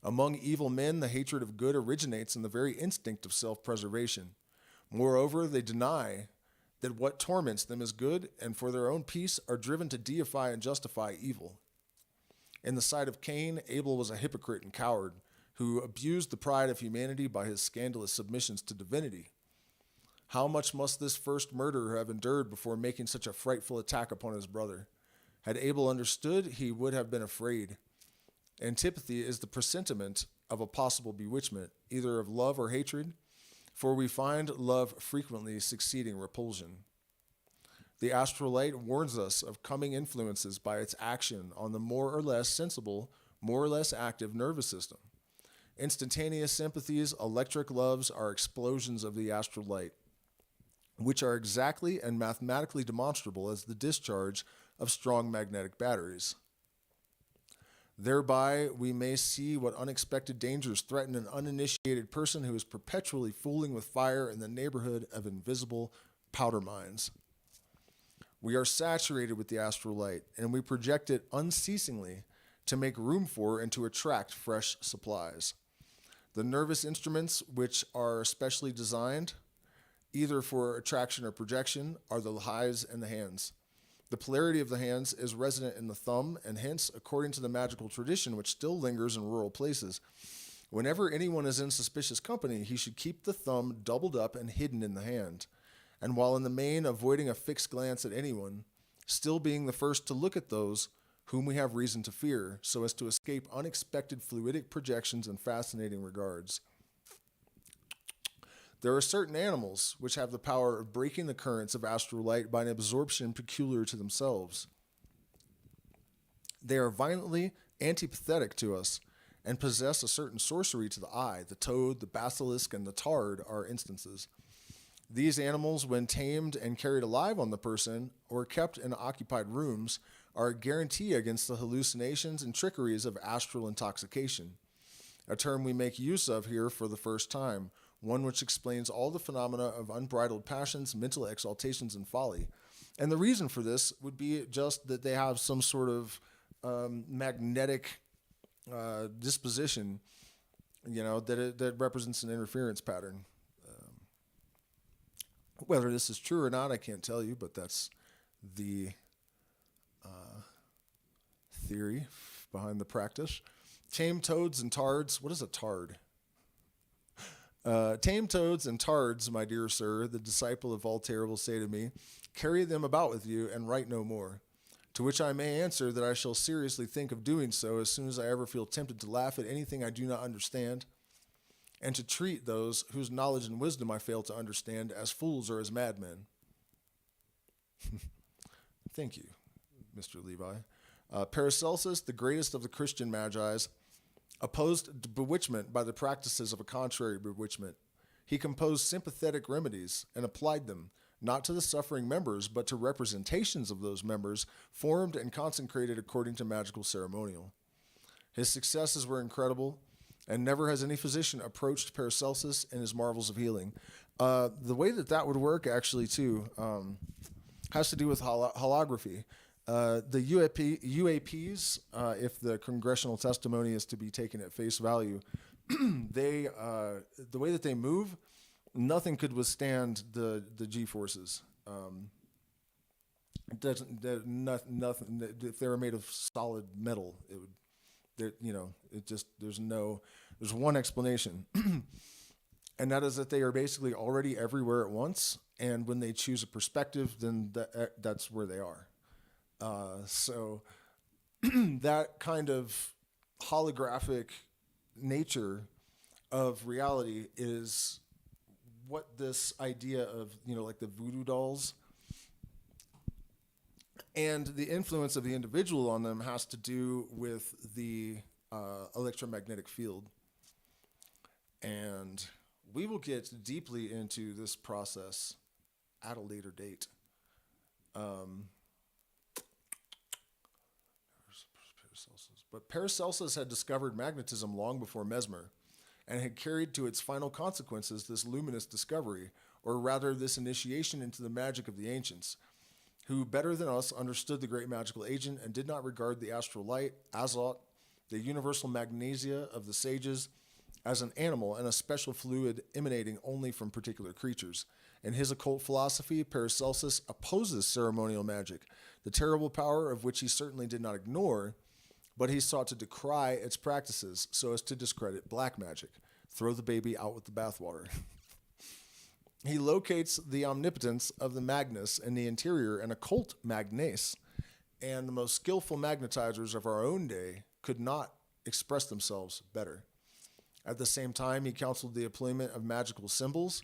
Among evil men, the hatred of good originates in the very instinct of self-preservation. Moreover, they deny that what torments them is good, and for their own peace are driven to deify and justify evil. In the sight of Cain, Abel was a hypocrite and coward who abused the pride of humanity by his scandalous submissions to divinity. How much must this first murderer have endured before making such a frightful attack upon his brother? Had Abel understood, he would have been afraid. Antipathy is the presentiment of a possible bewitchment, either of love or hatred, for we find love frequently succeeding repulsion. The astral light warns us of coming influences by its action on the more or less sensible, more or less active nervous system. Instantaneous sympathies, electric loves are explosions of the astral light, which are exactly and mathematically demonstrable as the discharge of strong magnetic batteries. Thereby, we may see what unexpected dangers threaten an uninitiated person who is perpetually fooling with fire in the neighborhood of invisible powder mines. We are saturated with the astral light, and we project it unceasingly to make room for and to attract fresh supplies. The nervous instruments, which are specially designed either for attraction or projection, are the eyes and the hands. The polarity of the hands is resident in the thumb, and hence, according to the magical tradition which still lingers in rural places, whenever anyone is in suspicious company, he should keep the thumb doubled up and hidden in the hand, and while in the main avoiding a fixed glance at anyone, still being the first to look at those whom we have reason to fear, so as to escape unexpected fluidic projections and fascinating regards. There are certain animals which have the power of breaking the currents of astral light by an absorption peculiar to themselves. They are violently antipathetic to us and possess a certain sorcery to the eye. The toad, the basilisk, and the tard are instances. These animals, when tamed and carried alive on the person or kept in occupied rooms, are a guarantee against the hallucinations and trickeries of astral intoxication, a term we make use of here for the first time, one which explains all the phenomena of unbridled passions, mental exaltations, and folly. And the reason for this would be just that they have some sort of magnetic disposition, that represents an interference pattern. Whether this is true or not, I can't tell you, but that's the theory behind the practice. Tame toads and tards. What is a tard? Tame toads and tards, my dear sir, the disciple of Voltaire will say to me, carry them about with you and write no more. To which I may answer that I shall seriously think of doing so as soon as I ever feel tempted to laugh at anything I do not understand, and to treat those whose knowledge and wisdom I fail to understand as fools or as madmen. Thank you, Mr. Levi. Paracelsus, the greatest of the Christian magi's, opposed bewitchment by the practices of a contrary bewitchment. He composed sympathetic remedies and applied them, not to the suffering members, but to representations of those members, formed and consecrated according to magical ceremonial. His successes were incredible, and never has any physician approached Paracelsus in his marvels of healing. The way that would work, actually, too, has to do with holography. The UAPs, if the congressional testimony is to be taken at face value, the way that they move, nothing could withstand the G-forces. It doesn't. Nothing. If they were made of solid metal, it would. There's one explanation, and that is that they are basically already everywhere at once, and when they choose a perspective, then that's where they are. So that kind of holographic nature of reality is what this idea of, like the voodoo dolls and the influence of the individual on them has to do with the electromagnetic field. And we will get deeply into this process at a later date. But Paracelsus had discovered magnetism long before Mesmer, and had carried to its final consequences this luminous discovery, or rather this initiation into the magic of the ancients, who better than us understood the great magical agent and did not regard the astral light, azot, the universal magnesia of the sages, as an animal and a special fluid emanating only from particular creatures. In his occult philosophy, Paracelsus opposes ceremonial magic, the terrible power of which he certainly did not ignore, but he sought to decry its practices so as to discredit black magic, throw the baby out with the bathwater. He locates the omnipotence of the magnus in the interior and occult magnes, and the most skillful magnetizers of our own day could not express themselves better. At the same time, he counseled the employment of magical symbols,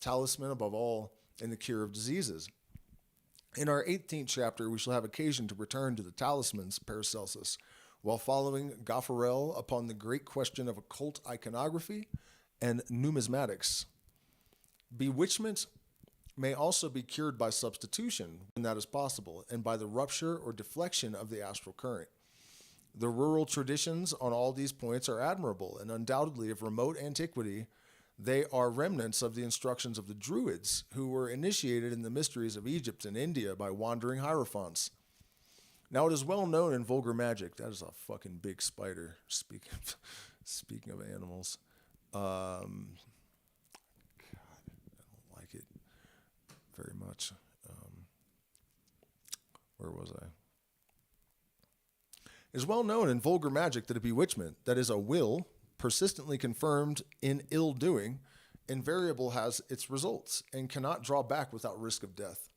talisman above all, in the cure of diseases. In our 18th chapter, we shall have occasion to return to the talismans, Paracelsus, while following Gaffarel upon the great question of occult iconography and numismatics. Bewitchment may also be cured by substitution, when that is possible, and by the rupture or deflection of the astral current. The rural traditions on all these points are admirable, and undoubtedly of remote antiquity, they are remnants of the instructions of the Druids, who were initiated in the mysteries of Egypt and India by wandering hierophants. Now, it is well known in vulgar magic, that is a fucking big spider, speaking of animals. God, I don't like it very much. Where was I? It is well known in vulgar magic that a bewitchment, that is a will, persistently confirmed in ill doing, invariable has its results and cannot draw back without risk of death.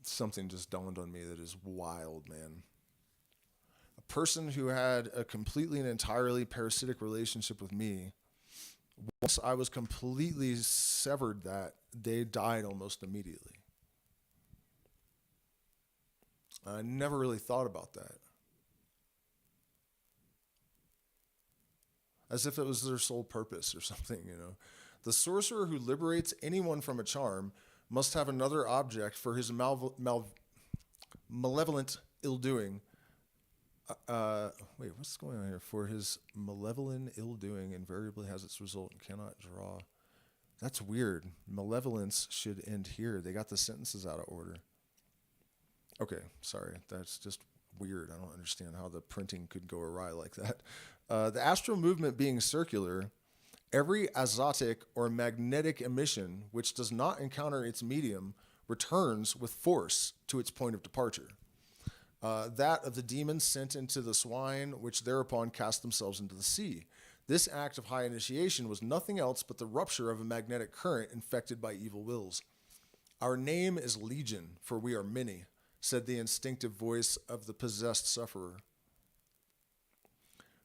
Something just dawned on me that is wild, man. A person who had a completely and entirely parasitic relationship with me, once I was completely severed that, they died almost immediately. I never really thought about that. As if it was their sole purpose or something, you know. The sorcerer who liberates anyone from a charm must have another object for his malevolent ill-doing. Wait, what's going on here? For his malevolent ill-doing invariably has its result and cannot draw. That's weird. Malevolence should end here. They got the sentences out of order. Okay, sorry. That's just weird. I don't understand how the printing could go awry like that. The astral movement being circular, every azotic or magnetic emission which does not encounter its medium returns with force to its point of departure. That of the demons sent into the swine, which thereupon cast themselves into the sea. This act of high initiation was nothing else but the rupture of a magnetic current infected by evil wills. Our name is Legion, for we are many, said the instinctive voice of the possessed sufferer.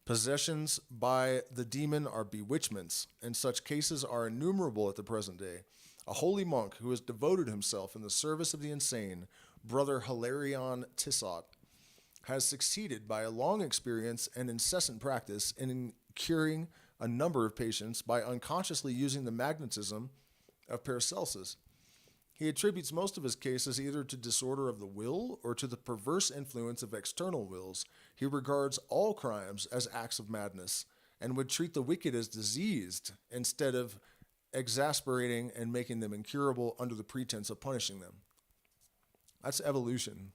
Possessions by the demon are bewitchments, and such cases are innumerable at the present day. A holy monk who has devoted himself in the service of the insane, Brother Hilarion Tissot, has succeeded by a long experience and incessant practice in curing a number of patients by unconsciously using the magnetism of Paracelsus. He attributes most of his cases either to disorder of the will or to the perverse influence of external wills. He regards all crimes as acts of madness and would treat the wicked as diseased instead of exasperating and making them incurable under the pretense of punishing them. That's evolution.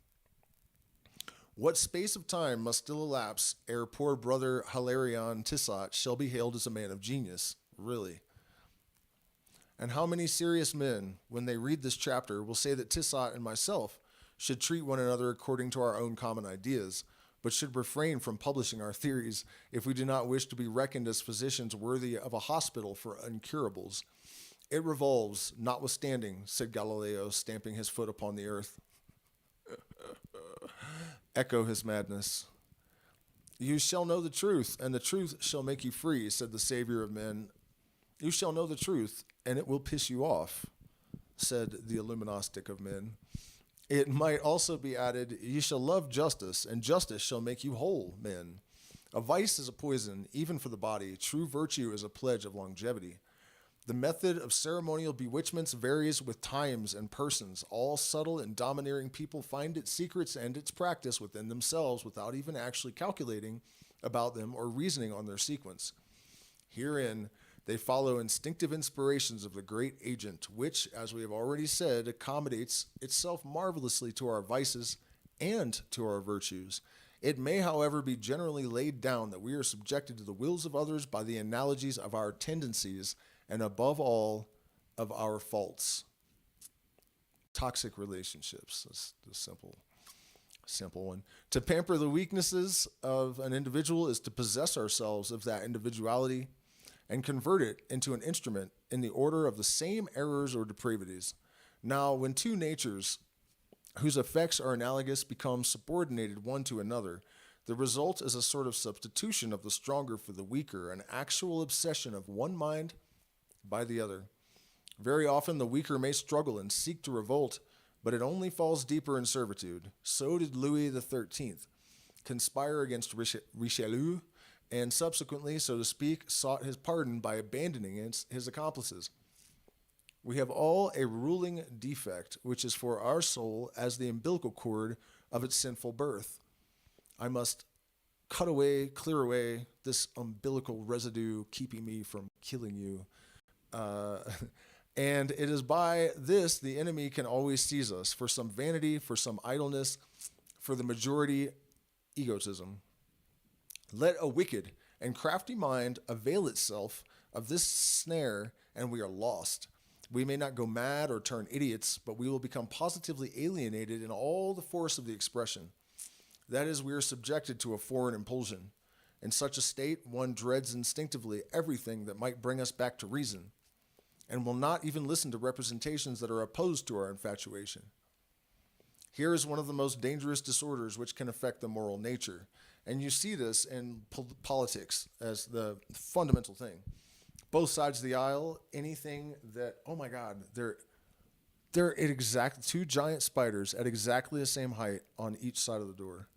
What space of time must still elapse ere poor brother Hilarion Tissot shall be hailed as a man of genius? Really? And how many serious men, when they read this chapter, will say that Tissot and myself should treat one another according to our own common ideas, but should refrain from publishing our theories if we do not wish to be reckoned as physicians worthy of a hospital for incurables? It revolves, notwithstanding, said Galileo, stamping his foot upon the earth. Echo his madness. You shall know the truth, and the truth shall make you free, said the Savior of men. You shall know the truth, and it will piss you off, said the Illuminostic of men. It might also be added, you shall love justice, and justice shall make you whole, men. A vice is a poison, even for the body. True virtue is a pledge of longevity. The method of ceremonial bewitchments varies with times and persons. All subtle and domineering people find its secrets and its practice within themselves without even actually calculating about them or reasoning on their sequence. Herein, they follow instinctive inspirations of the great agent, which, as we have already said, accommodates itself marvelously to our vices and to our virtues. It may, however, be generally laid down that we are subjected to the wills of others by the analogies of our tendencies and, above all, of our faults. Toxic relationships. That's the simple one. To pamper the weaknesses of an individual is to possess ourselves of that individuality and convert it into an instrument in the order of the same errors or depravities. Now, when two natures whose effects are analogous become subordinated one to another. The result is a sort of substitution of the stronger for the weaker, an actual obsession of one mind by the other. Very often the weaker may struggle and seek to revolt, but it only falls deeper in servitude. So did Louis XIII conspire against Richelieu, and subsequently, so to speak, sought his pardon by abandoning his accomplices. We have all a ruling defect, which is for our soul as the umbilical cord of its sinful birth. I must clear away this umbilical residue keeping me from killing you. And it is by this the enemy can always seize us, for some vanity, for some idleness, for the majority egotism. Let a wicked and crafty mind avail itself of this snare, and we are lost. We may not go mad or turn idiots, but we will become positively alienated in all the force of the expression. That is, we are subjected to a foreign impulsion. In such a state, one dreads instinctively everything that might bring us back to reason, and will not even listen to representations that are opposed to our infatuation. Here is one of the most dangerous disorders which can affect the moral nature, and you see this in politics as the fundamental thing. Both sides of the aisle, anything that, oh my God, they're at exact two giant spiders at exactly the same height on each side of the door.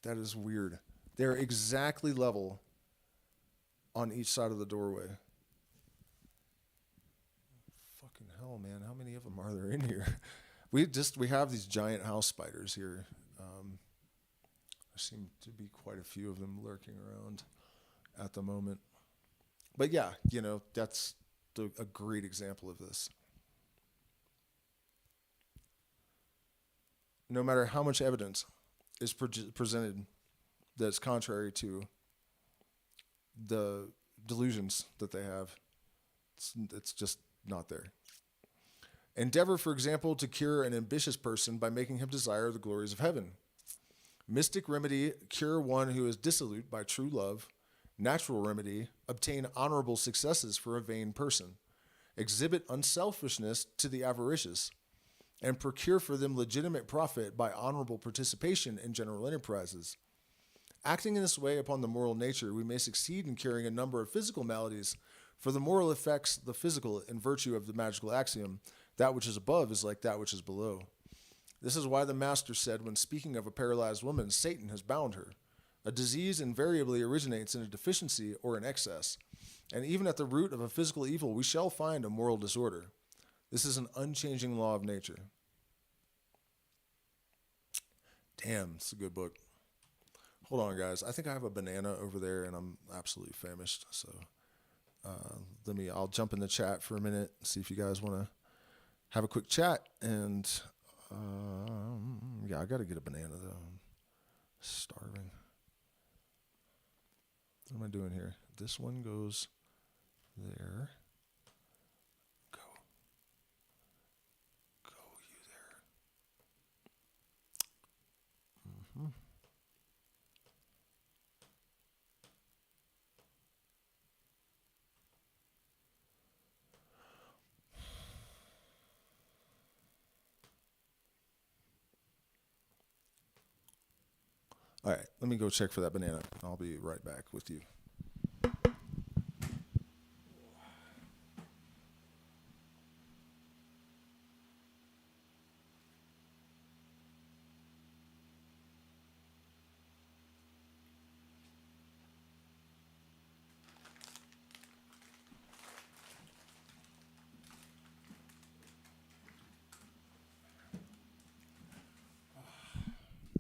That is weird. They're exactly level on each side of the doorway. Fucking hell, man. How many of them are there in here? We have these giant house spiders here. There seem to be quite a few of them lurking around at the moment. But yeah, that's a great example of this. No matter how much evidence is presented that's contrary to the delusions that they have, it's just not there. Endeavor, for example, to cure an ambitious person by making him desire the glories of heaven. Mystic remedy, cure one who is dissolute by true love. Natural remedy, obtain honorable successes for a vain person. Exhibit unselfishness to the avaricious, and procure for them legitimate profit by honorable participation in general enterprises. Acting in this way upon the moral nature, we may succeed in curing a number of physical maladies, for the moral affects the physical in virtue of the magical axiom, that which is above is like that which is below. This is why the master said when speaking of a paralyzed woman, Satan has bound her. A disease invariably originates in a deficiency or an excess, and even at the root of a physical evil, we shall find a moral disorder. This is an unchanging law of nature. Damn, it's a good book. Hold on, guys. I think I have a banana over there, and I'm absolutely famished. So I'll jump in the chat for a minute and see if you guys want to have a quick chat. And yeah, I got to get a banana though. I'm starving. What am I doing here? This one goes there. Go you there. Mm-hmm. All right, let me go check for that banana. I'll be right back with you.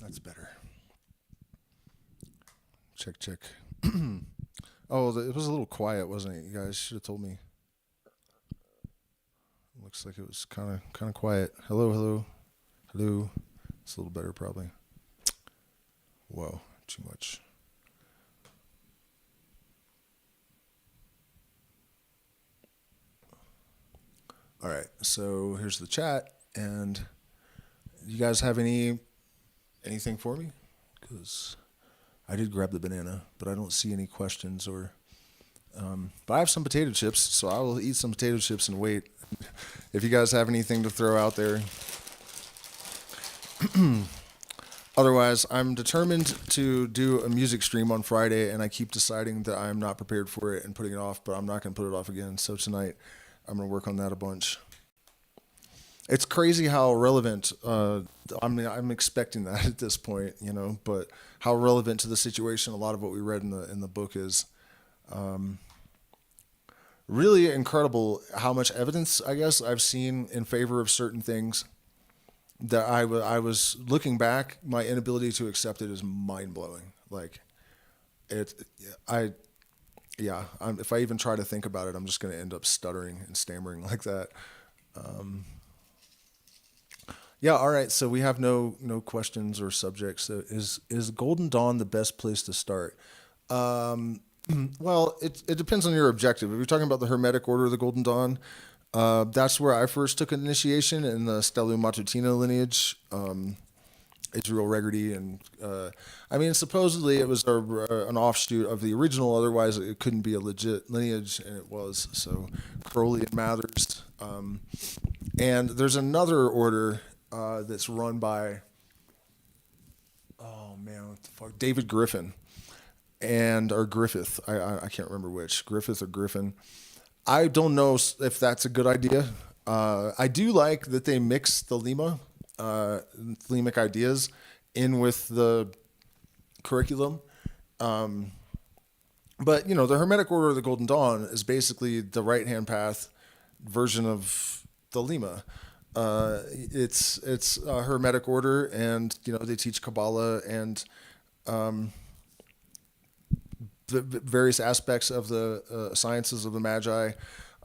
That's better. Check. Oh, it was a little quiet, wasn't it? You guys should have told me. Looks like it was kind of quiet. Hello. It's a little better, probably. Whoa, too much. All right, so here's the chat, and you guys have anything for me? Because I did grab the banana, but I don't see any questions or. But I have some potato chips, so I will eat some potato chips and wait. If you guys have anything to throw out there, Otherwise, I'm determined to do a music stream on Friday, and I keep deciding that I'm not prepared for it and putting it off, but I'm not going to put it off again. So tonight, I'm going to work on that a bunch. It's crazy how relevant, I'm expecting that at this point, but how relevant to the situation a lot of what we read in the book is. Really incredible how much evidence, I guess, I've seen in favor of certain things that I was looking back, my inability to accept it is mind blowing. Like if I even try to think about it, I'm just going to end up stuttering and stammering like that. All right. So we have no questions or subjects. So is Golden Dawn the best place to start? Well, it depends on your objective. If you're talking about the Hermetic Order of the Golden Dawn, that's where I first took an initiation in the Stellium Matutina lineage, Israel Regardie, and supposedly it was an offshoot of the original. Otherwise, it couldn't be a legit lineage, and it was. So Crowley and Mathers, and there's another order that's run by, oh man, what the fuck, David Griffin, or Griffith. I can't remember which, Griffith or Griffin. I don't know if that's a good idea. I do like that they mix the Lemic ideas in with the curriculum. But, the Hermetic Order of the Golden Dawn is basically the right-hand path version of the Lema. It's a Hermetic order, and, they teach Kabbalah and the various aspects of the sciences of the Magi,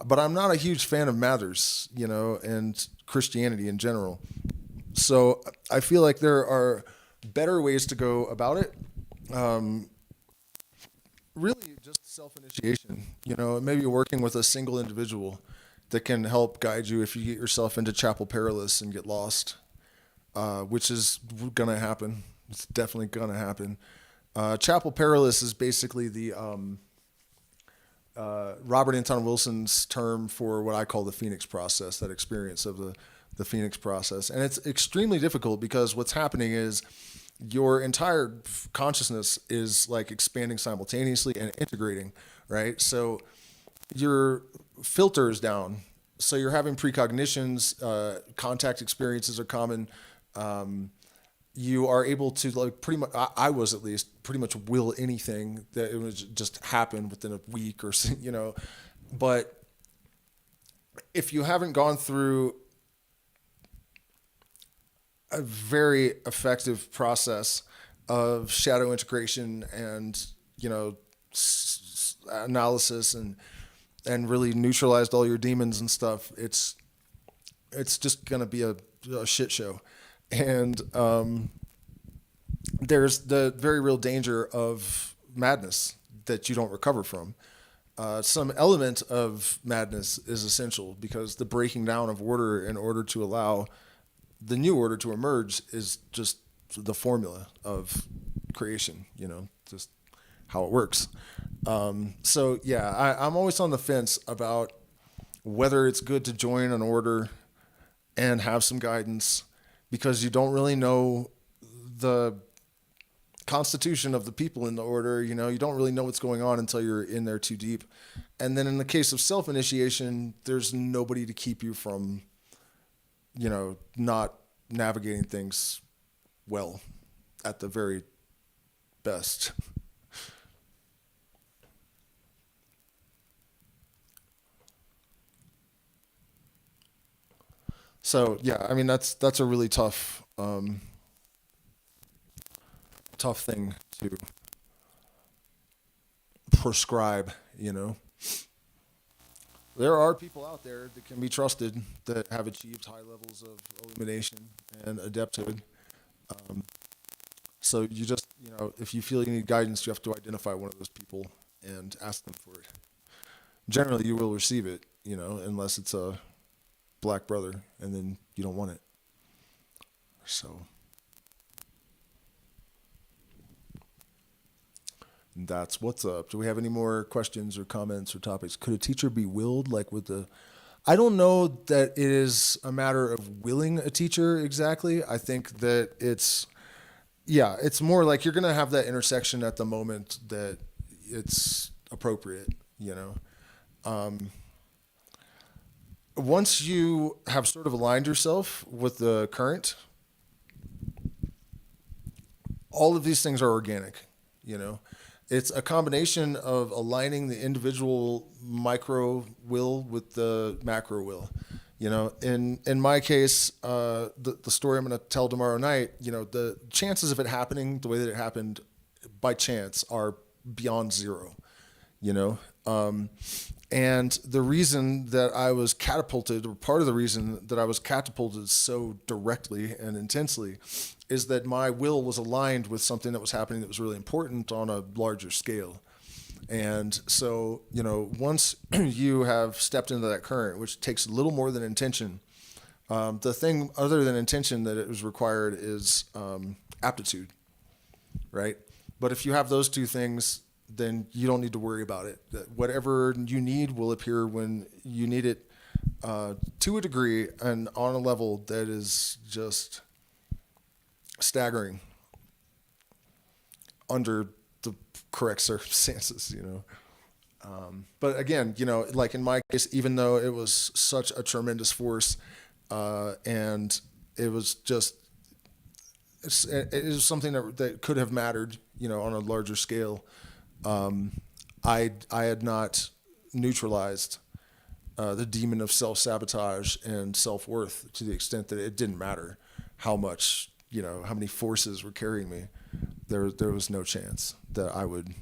but I'm not a huge fan of Mathers, and Christianity in general. So I feel like there are better ways to go about it. Really, just self-initiation. Maybe working with a single individual that can help guide you if you get yourself into Chapel Perilous and get lost, which is gonna happen. It's definitely gonna happen. Chapel Perilous is basically the Robert Anton Wilson's term for what I call the Phoenix process, that experience of the Phoenix process. And it's extremely difficult because what's happening is your entire consciousness is like expanding simultaneously and integrating, right? So your filter is down. So you're having precognitions, contact experiences are common. You are able to, like, pretty much, I was at least pretty much will anything that it would just happen within a week or, but if you haven't gone through a very effective process of shadow integration and, analysis and really neutralized all your demons and stuff, it's just going to be a shit show. And there's the very real danger of madness that you don't recover from. Some element of madness is essential because the breaking down of order in order to allow the new order to emerge is just the formula of creation, just how it works. So yeah, I'm always on the fence about whether it's good to join an order and have some guidance, because you don't really know the constitution of the people in the order. You don't really know what's going on until you're in there too deep. And then in the case of self-initiation, there's nobody to keep you from, not navigating things well at the very best. So yeah, that's a really tough thing to prescribe. There are people out there that can be trusted that have achieved high levels of illumination and adepthood. So you just, if you feel you need guidance, you have to identify one of those people and ask them for it. Generally, you will receive it, unless it's a black brother, and then you don't want it. So that's what's up. Do we have any more questions or comments or topics? Could a teacher be willed, like with the I don't know that it is a matter of willing a teacher exactly. I think that it's more like you're going to have that intersection at the moment that it's appropriate, you know. Once you have sort of aligned yourself with the current, all of these things are organic, you know. It's a combination of aligning the individual micro will with the macro will. You know, in my case, the story I'm going to tell tomorrow night, you know, the chances of it happening the way that it happened by chance are beyond zero, you know. And the reason that I was catapulted, or part of the reason that I was catapulted so directly and intensely, is that my will was aligned with something that was happening that was really important on a larger scale. And so, you know, once you have stepped into that current, which takes a little more than intention, the thing other than intention that it was required is aptitude, right? But if you have those two things, then you don't need to worry about it. Whatever you need will appear when you need it, to a degree and on a level that is just staggering under the correct circumstances, you know. But again, you know, like in my case, even though it was such a tremendous force, and it was just, it is something that could have mattered, you know, on a larger scale. I had not neutralized the demon of self-sabotage and self-worth to the extent that it didn't matter how much, you know, how many forces were carrying me. There was no chance that I would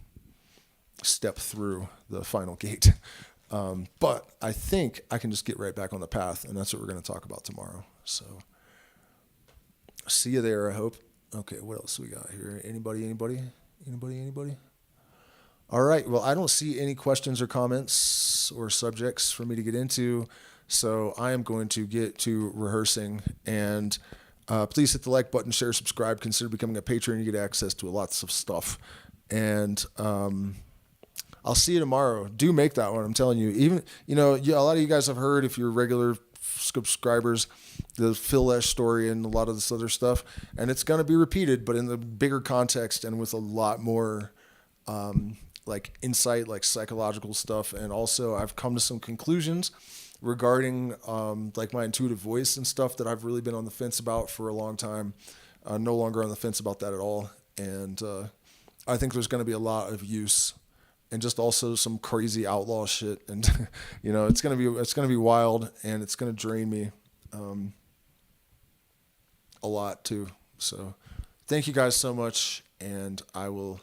step through the final gate. But I think I can just get right back on the path, and that's what we're going to talk about tomorrow. So see you there, I hope. Okay, what else we got here? Anybody? All right, well, I don't see any questions or comments or subjects for me to get into, so I am going to get to rehearsing. And please hit the like button, share, subscribe, consider becoming a patron. You get access to lots of stuff. And I'll see you tomorrow. Do make that one, I'm telling you. Even, you know, a lot of you guys have heard, if you're regular subscribers, the Phil Lesh story and a lot of this other stuff. And it's going to be repeated, but in the bigger context and with a lot more like insight, like psychological stuff. And also I've come to some conclusions regarding like my intuitive voice and stuff that I've really been on the fence about for a long time. No longer on the fence about that at all. And I think there's going to be a lot of use and just also some crazy outlaw shit. And, you know, it's going to be wild, and it's going to drain me a lot too. So thank you guys so much, and I will